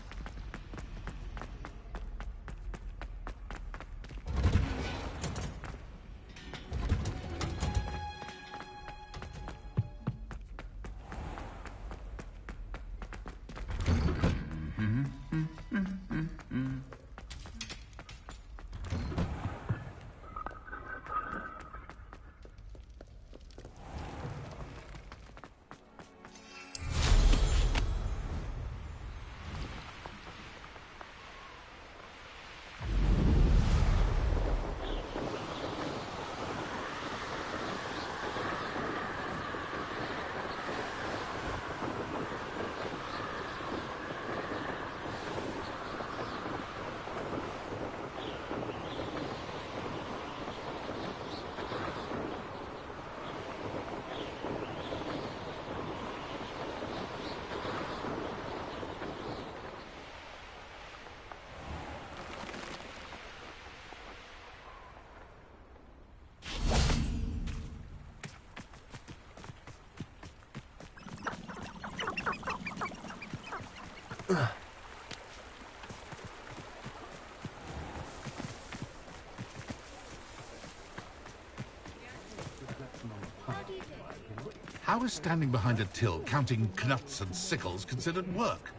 How is standing behind a till counting knuts and sickles considered work?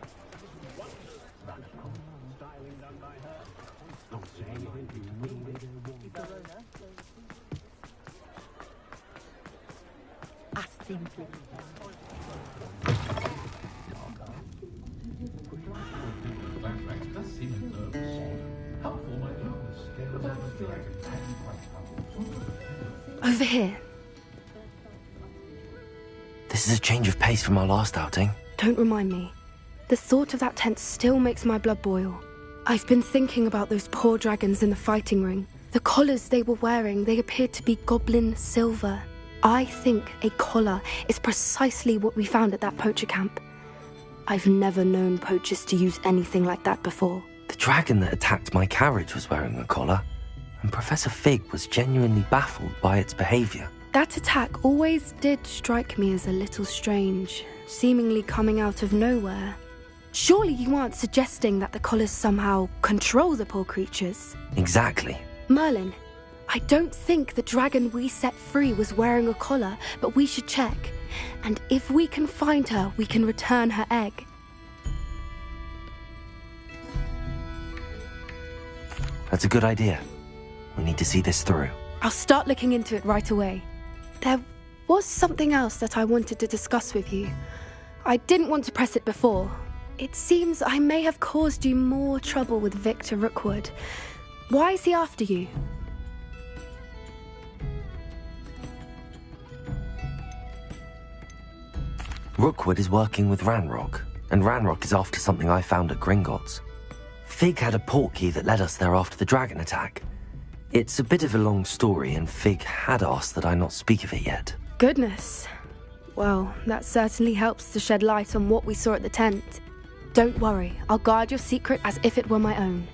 This is a change of pace from our last outing. don't remind me. The thought of that tent still makes my blood boil. I've been thinking about those poor dragons in the fighting ring. The collars they were wearing, they appeared to be goblin silver. I think a collar is precisely what we found at that poacher camp. I've never known poachers to use anything like that before. The dragon that attacked my carriage was wearing a collar, and Professor Fig was genuinely baffled by its behavior. That attack always did strike me as a little strange, seemingly coming out of nowhere. Surely you aren't suggesting that the collars somehow control the poor creatures? Exactly. Merlin, I don't think the dragon we set free was wearing a collar, but we should check. And if we can find her, we can return her egg. That's a good idea. We need to see this through. I'll start looking into it right away. There was something else that I wanted to discuss with you. I didn't want to press it before. It seems I may have caused you more trouble with Victor Rookwood. Why is he after you? Rookwood is working with Ranrock, and Ranrock is after something I found at Gringotts. Fig had a portkey that led us there after the dragon attack. It's a bit of a long story, and Fig had asked that I not speak of it yet. Goodness. Well, that certainly helps to shed light on what we saw at the tent. Don't worry, I'll guard your secret as if it were my own.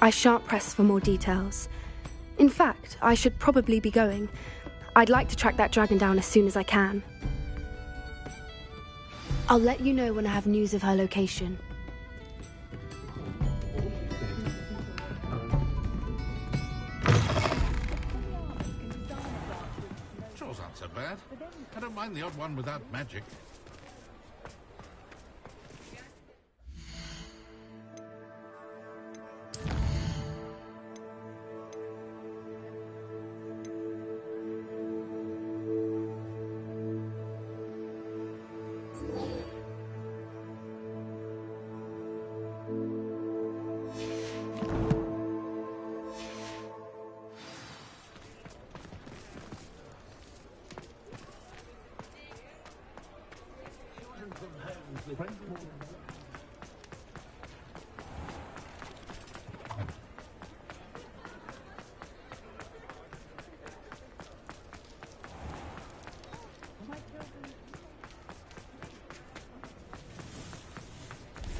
I shan't press for more details. In fact, I should probably be going. I'd like to track that dragon down as soon as I can. I'll let you know when I have news of her location. Chores aren't so bad. I don't mind the odd one without magic.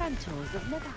Centaurs have never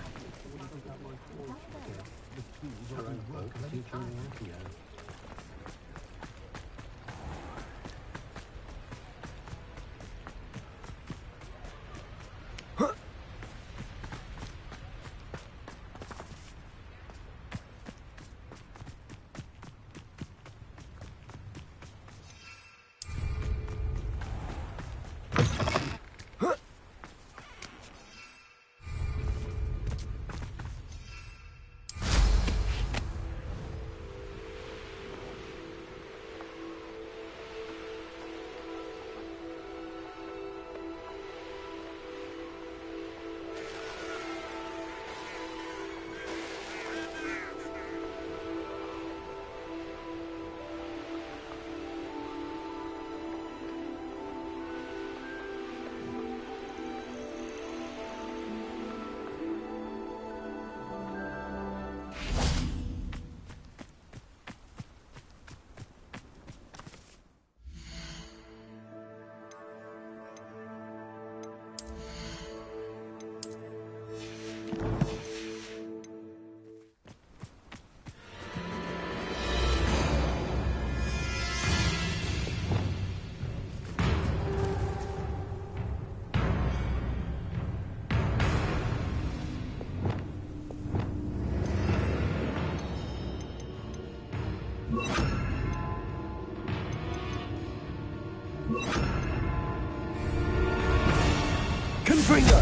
Confringo!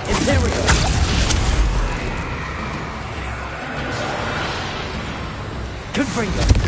Imperial! Confringo!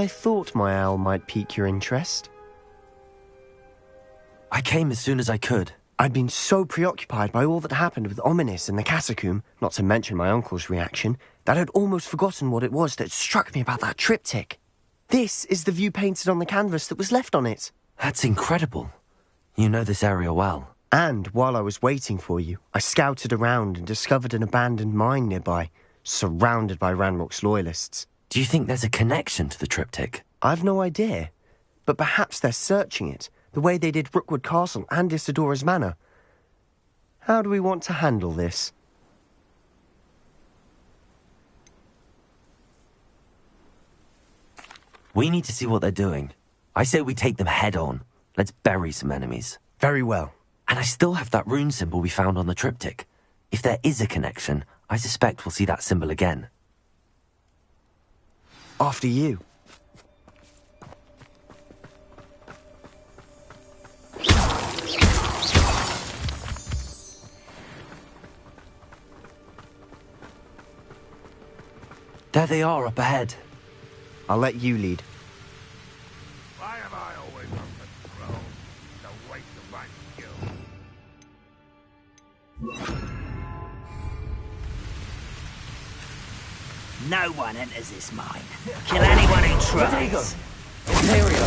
I thought my owl might pique your interest. I came as soon as I could. I'd been so preoccupied by all that happened with Ominis and the catacomb, not to mention my uncle's reaction, that I'd almost forgotten what it was that struck me about that triptych. This is the view painted on the canvas that was left on it. That's incredible. You know this area well. And while I was waiting for you, I scouted around and discovered an abandoned mine nearby, surrounded by Ranrock's loyalists. Do you think there's a connection to the triptych? I've no idea, but perhaps they're searching it, the way they did Rookwood Castle and Isidora's Manor. How do we want to handle this? We need to see what they're doing. I say we take them head on. Let's bury some enemies. Very well. And I still have that rune symbol we found on the triptych. If there is a connection, I suspect we'll see that symbol again. After you. There they are up ahead. I'll let you lead. Why have I always on the throne? The waste of my skill. No one enters this mine. Kill anyone who tries. Imperio.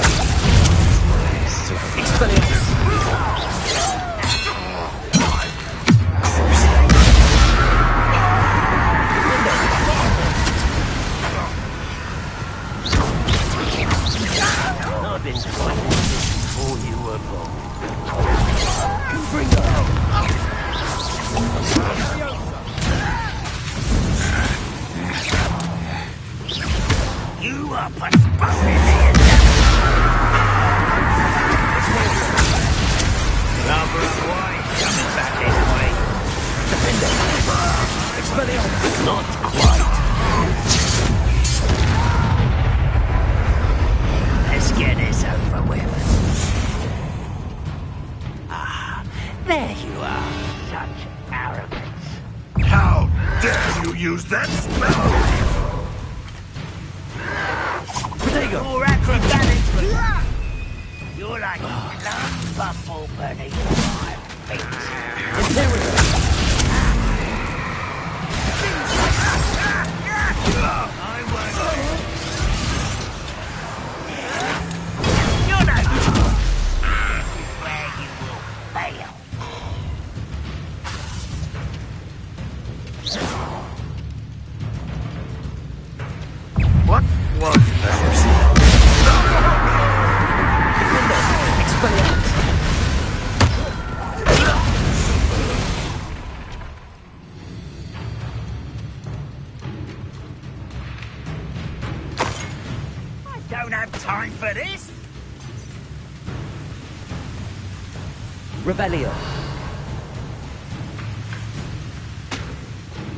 I've been fighting this before you were born. You are postponing the Lover of wine coming back this way. Expelliarmus. Not quite. Let's get this over with. Ah, there you are. Such arrogance. How dare you use that spell? More acrobatics, but you're like a love bubble beneath my feet. I won't. You're not. This is where you will fail. What was that? I don't have time for this. Rebellion.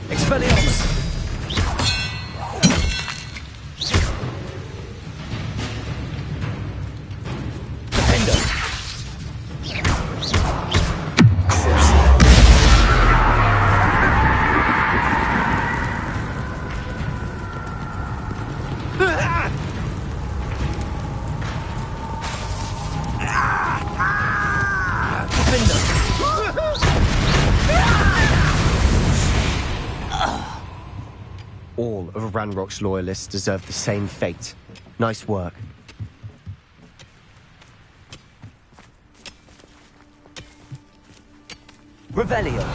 Expelliarmus. All of Ranrock's loyalists deserve the same fate. Nice work. Rebellion.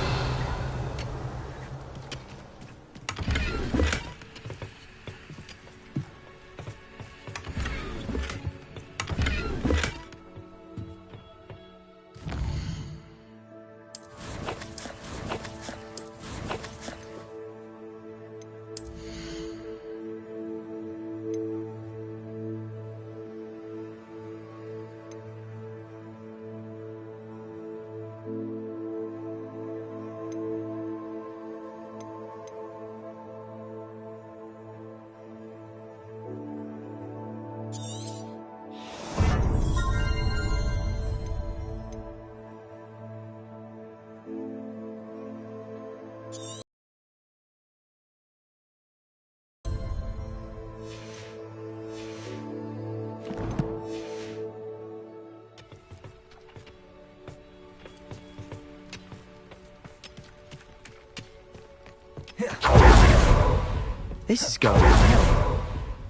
This is going well.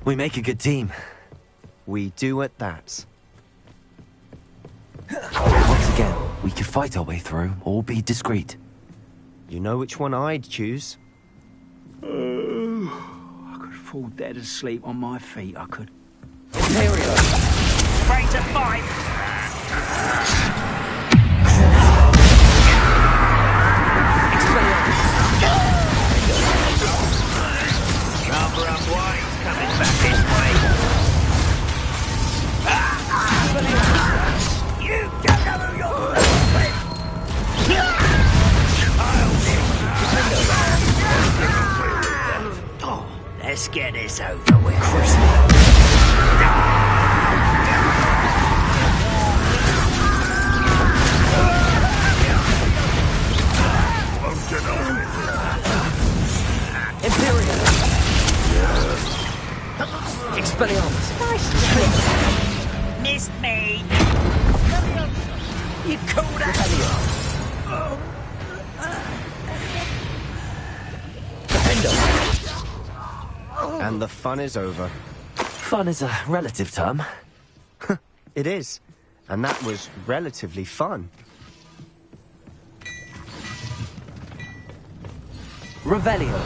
We make a good team. We do at that. Once again, we could fight our way through, or be discreet. You know which one I'd choose? I could fall dead asleep on my feet, I could. Imperial. Ready to fight! Rather unwise coming back this way. You don't know who you're with! Oh, let's get this over with. Imperial. Expelliarmus. Nice trick. Missed me. You called that? And the fun is over. Fun is a relative term. It is. And that was relatively fun. Revelio.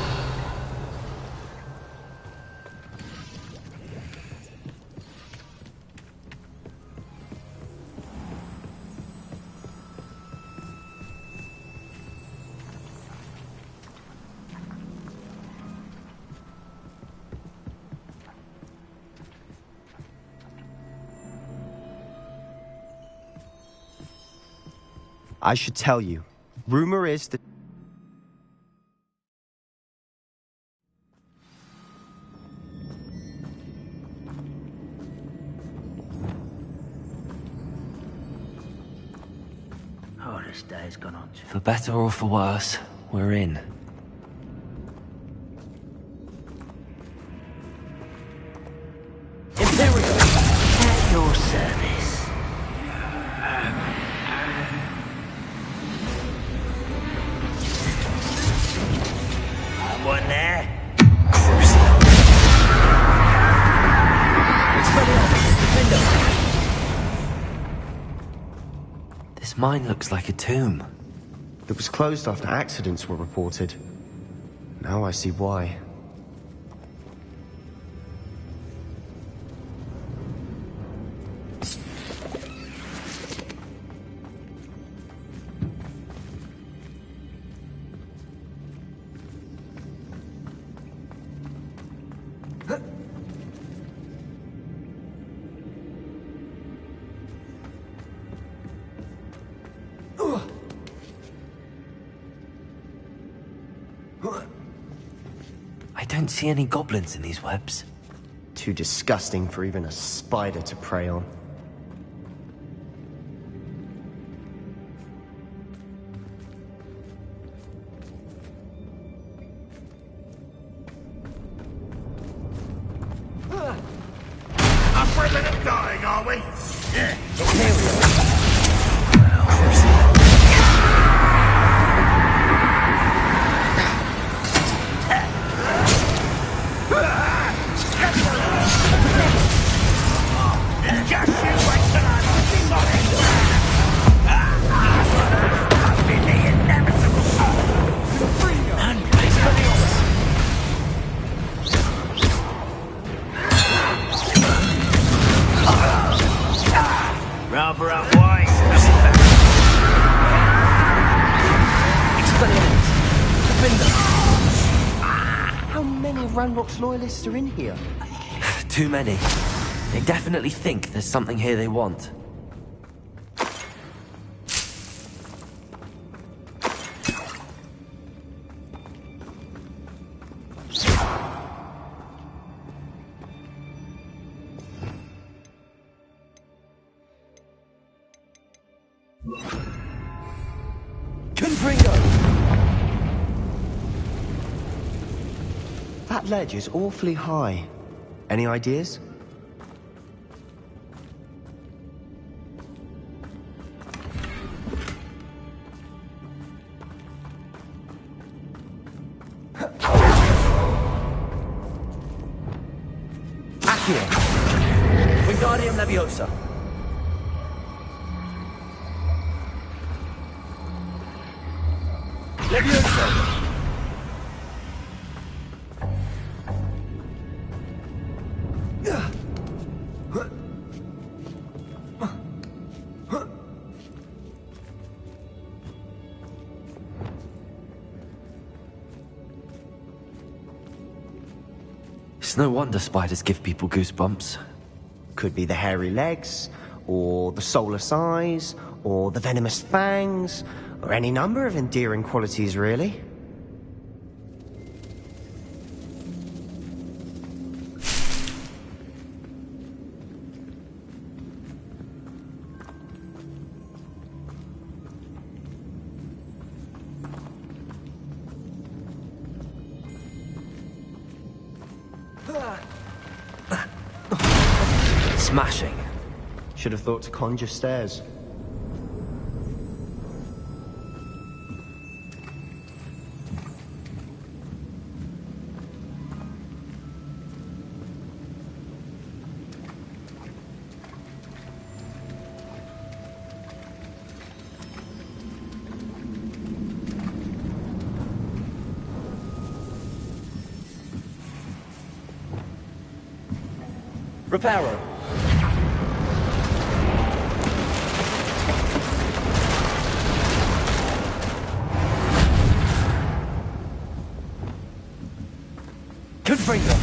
I should tell you. Rumor is that... Oh, this day's gone on. For better or for worse, we're in. Imperial. At your service. Someone there? This mine looks like a tomb. It was closed after accidents were reported. Now I see why. I don't see any goblins in these webs. Too disgusting for even a spider to prey on. Up ribbon and dying, are we? Yeah. Just you wait till I'm sorry. I've been the inevitable. Rather unwise coming back. How many Ranrock's loyalists are in here? Too many. They definitely think there's something here they want. That ledge is awfully high. Any ideas? Wingardium Leviosa. Leviosa. It's no wonder spiders give people goosebumps. Could be the hairy legs, or the soulless eyes, or the venomous fangs, or any number of endearing qualities, really. Smashing. Should have thought to conjure stairs. Reparo. Confringo.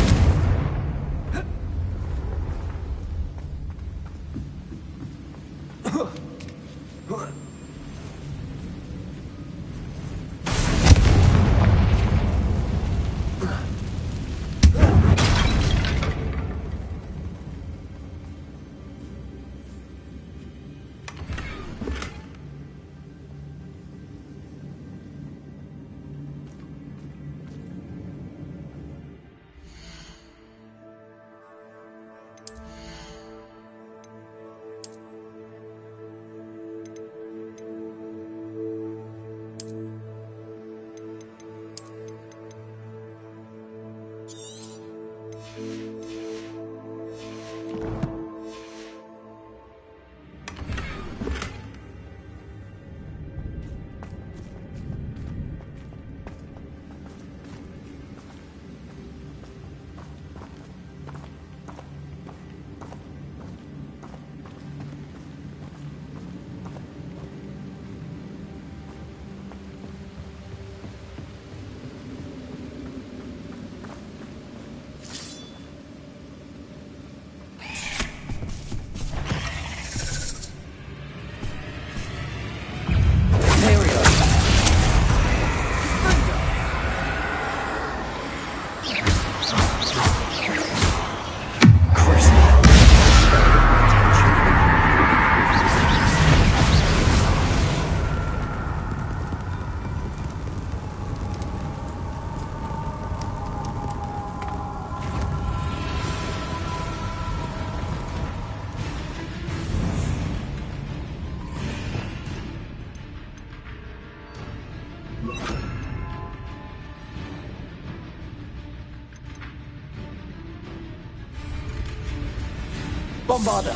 Bombarda.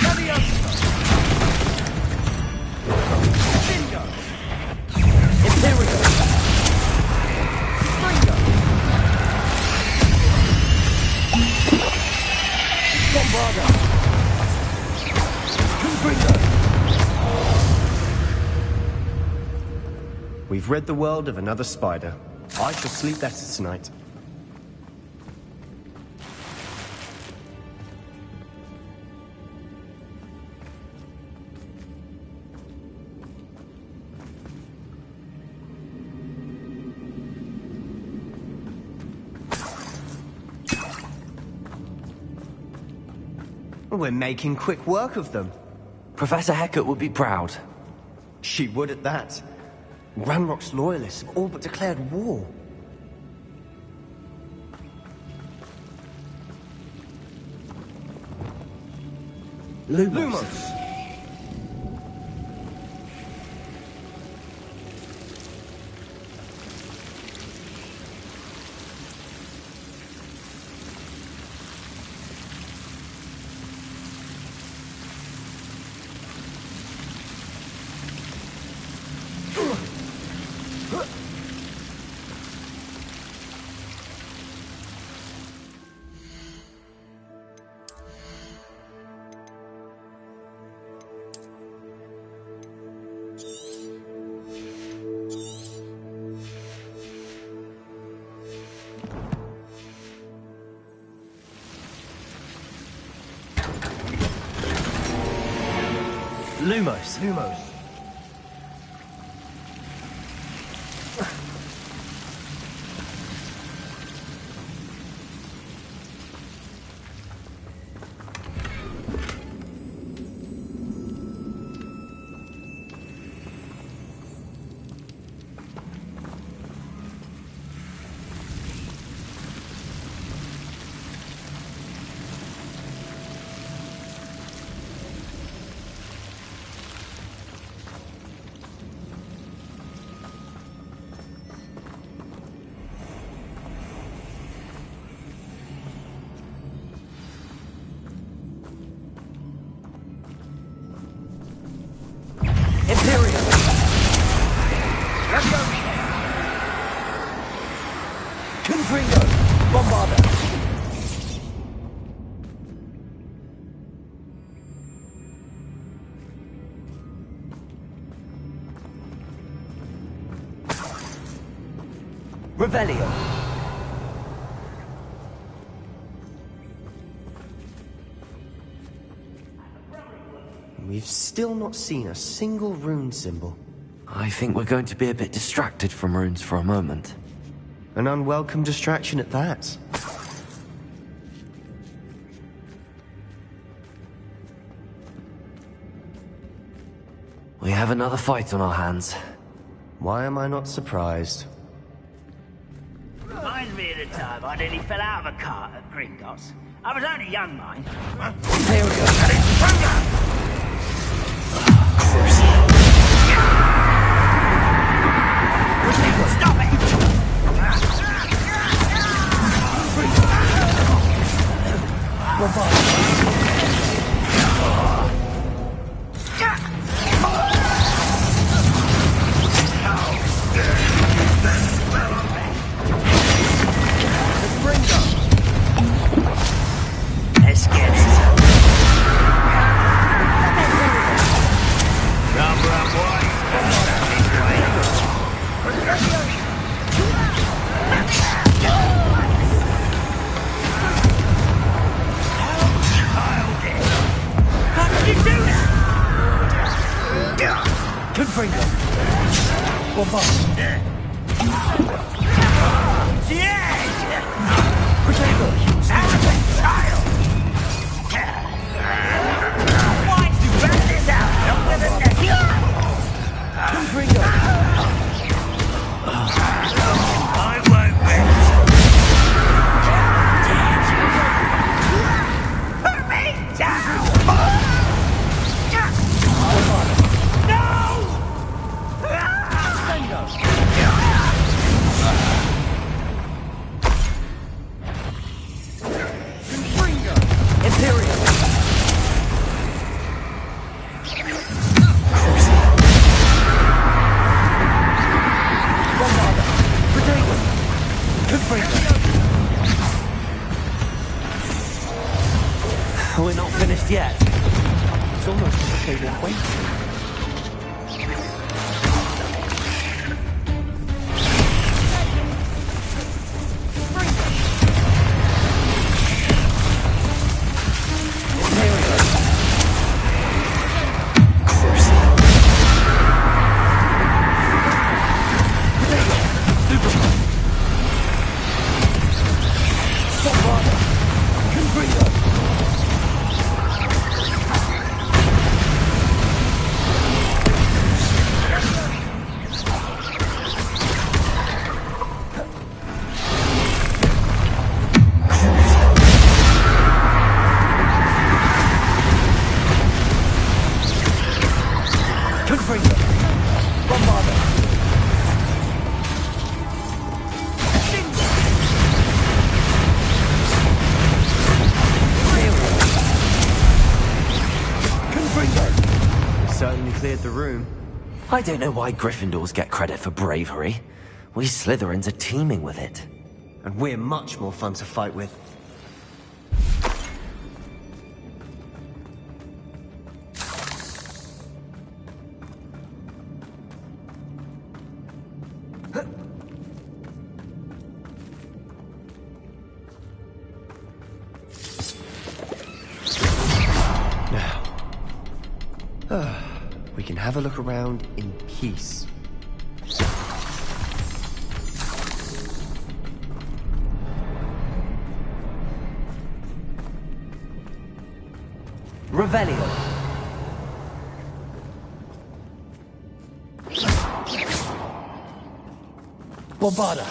Leviosa. Bingo. Imperial. Springo. Bombarda. Confringo. We've rid the world of another spider. I shall sleep better tonight. We're making quick work of them. Professor Hecat would be proud. She would at that. Ranrock's loyalists have all but declared war. Lumos. Lumos. Lumos. Revelio. We've still not seen a single rune symbol. I think we're going to be a bit distracted from runes for a moment. An unwelcome distraction at that. We have another fight on our hands. Why am I not surprised? Reminds me of the time I nearly fell out of a cart at Gringotts. I was only young, mind. Here we go. Stop it! Let's get it. Rubber up, boys. How did you do that? Confringo. Bombard. Yes! Potato. Out of it, child! Why don't you rat this out? Longer than the Confringo. I won't rest. Put me down! Imperial. Bombarda. Potato. Confringo. We're not finished yet. It's almost as if they were waiting. Certainly cleared the room. I don't know why Gryffindors get credit for bravery. We Slytherins are teeming with it. And we're much more fun to fight with. Now. we can have a look around in peace. Revelio. Bombarda.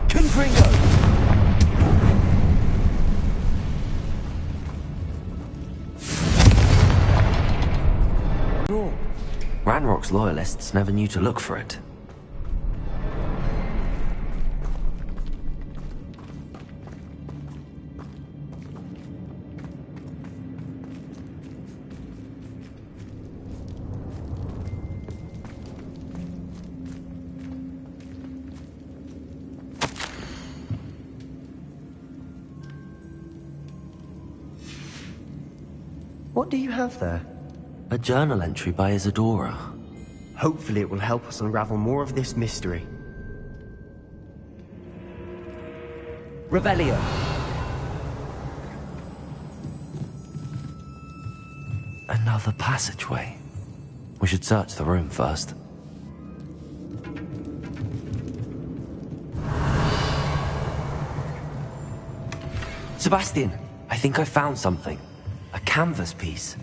Confringo. Ranrock's loyalists never knew to look for it. What do you have there? A journal entry by Isadora. Hopefully it will help us unravel more of this mystery. Revelio. Another passageway. We should search the room first. Sebastian, I think I found something. A canvas piece.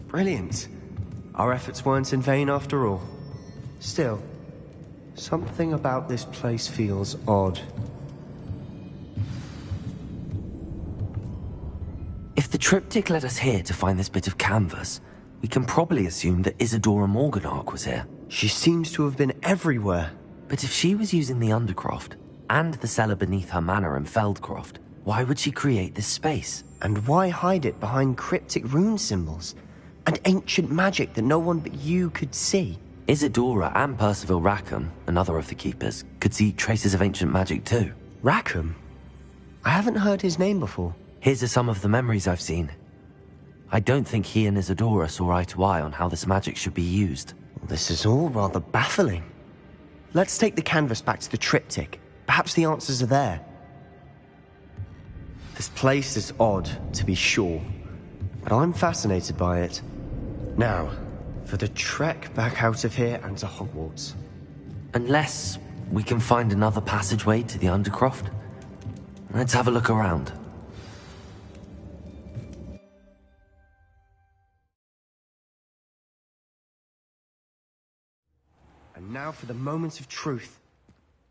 Brilliant. Our efforts weren't in vain after all. Still, something about this place feels odd. If the triptych led us here to find this bit of canvas, we can probably assume that Isadora Morganark was here. She seems to have been everywhere. But if she was using the Undercroft, and the cellar beneath her manor in Feldcroft, why would she create this space? And why hide it behind cryptic rune symbols? And ancient magic that no one but you could see? Isadora and Percival Rackham, another of the Keepers, could see traces of ancient magic too. Rackham? I haven't heard his name before. Here's some of the memories I've seen. I don't think he and Isadora saw eye to eye on how this magic should be used. This is all rather baffling. Let's take the canvas back to the triptych. Perhaps the answers are there. This place is odd, to be sure, but I'm fascinated by it. Now, for the trek back out of here and to Hogwarts. Unless we can find another passageway to the Undercroft. Let's have a look around. And now for the moment of truth.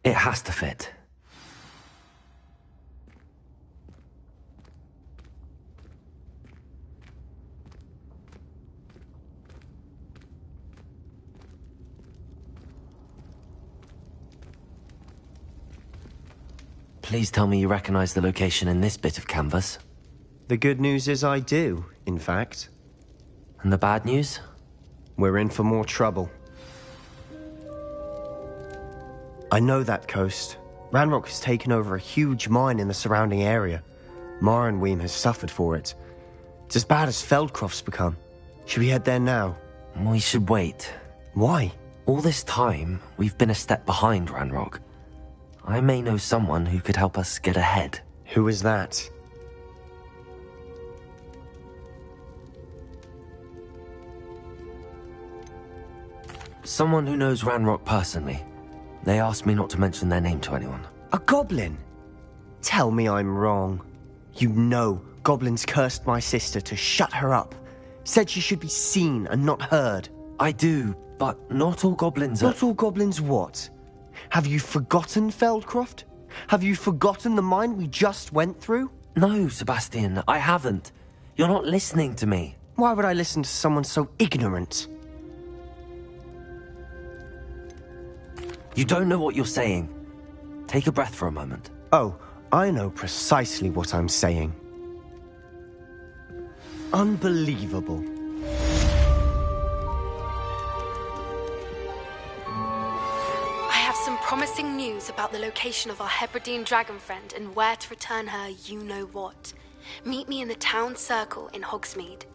It has to fit. Please tell me you recognize the location in this bit of canvas. The good news is I do, in fact. And the bad news? We're in for more trouble. I know that coast. Ranrock has taken over a huge mine in the surrounding area. Marrenweem has suffered for it. It's as bad as Feldcroft's become. Should we head there now? We should wait. Why? All this time, we've been a step behind Ranrock. I may know someone who could help us get ahead. Who is that? Someone who knows Ranrock personally. They asked me not to mention their name to anyone. A goblin? Tell me I'm wrong. You know goblins cursed my sister to shut her up. Said she should be seen and not heard. I do, but not all goblins are... Not all goblins what? Have you forgotten Feldcroft? Have you forgotten the mine we just went through? No, Sebastian, I haven't. You're not listening to me. Why would I listen to someone so ignorant? You don't know what you're saying. Take a breath for a moment. Oh, I know precisely what I'm saying. Unbelievable. I have some promising news about the location of our Hebridean dragon friend and where to return her you-know-what. Meet me in the town circle in Hogsmeade.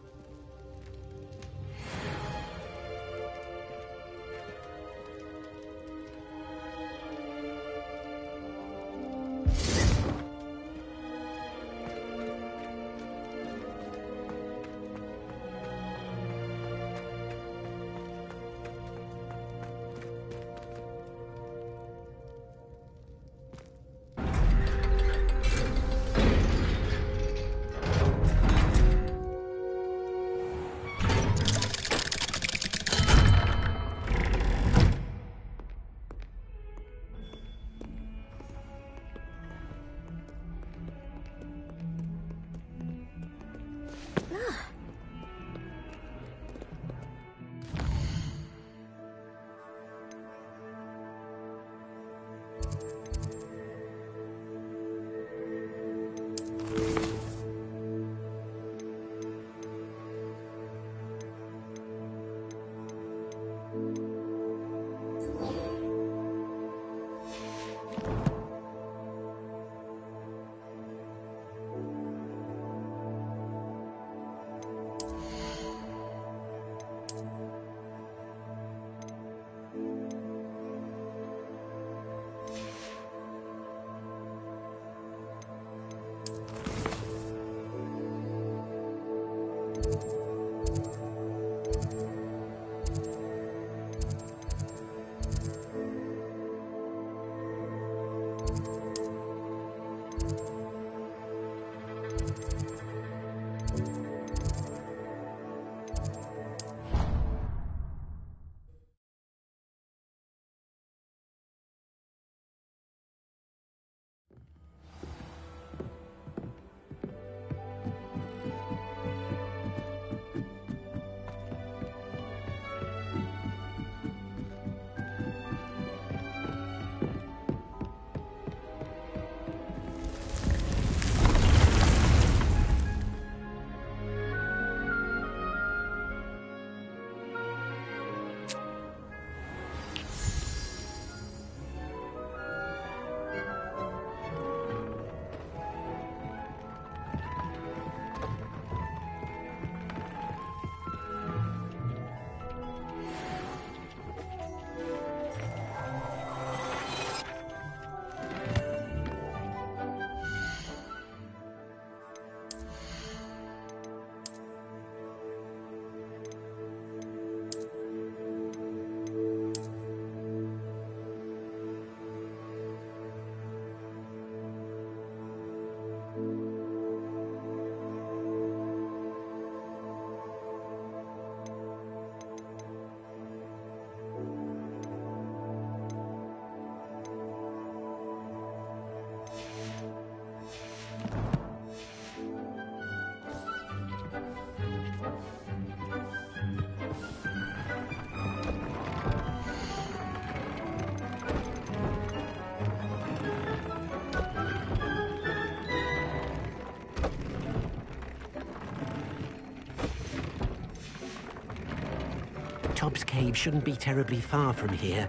Chob's cave shouldn't be terribly far from here.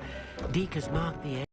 Deke has marked the area.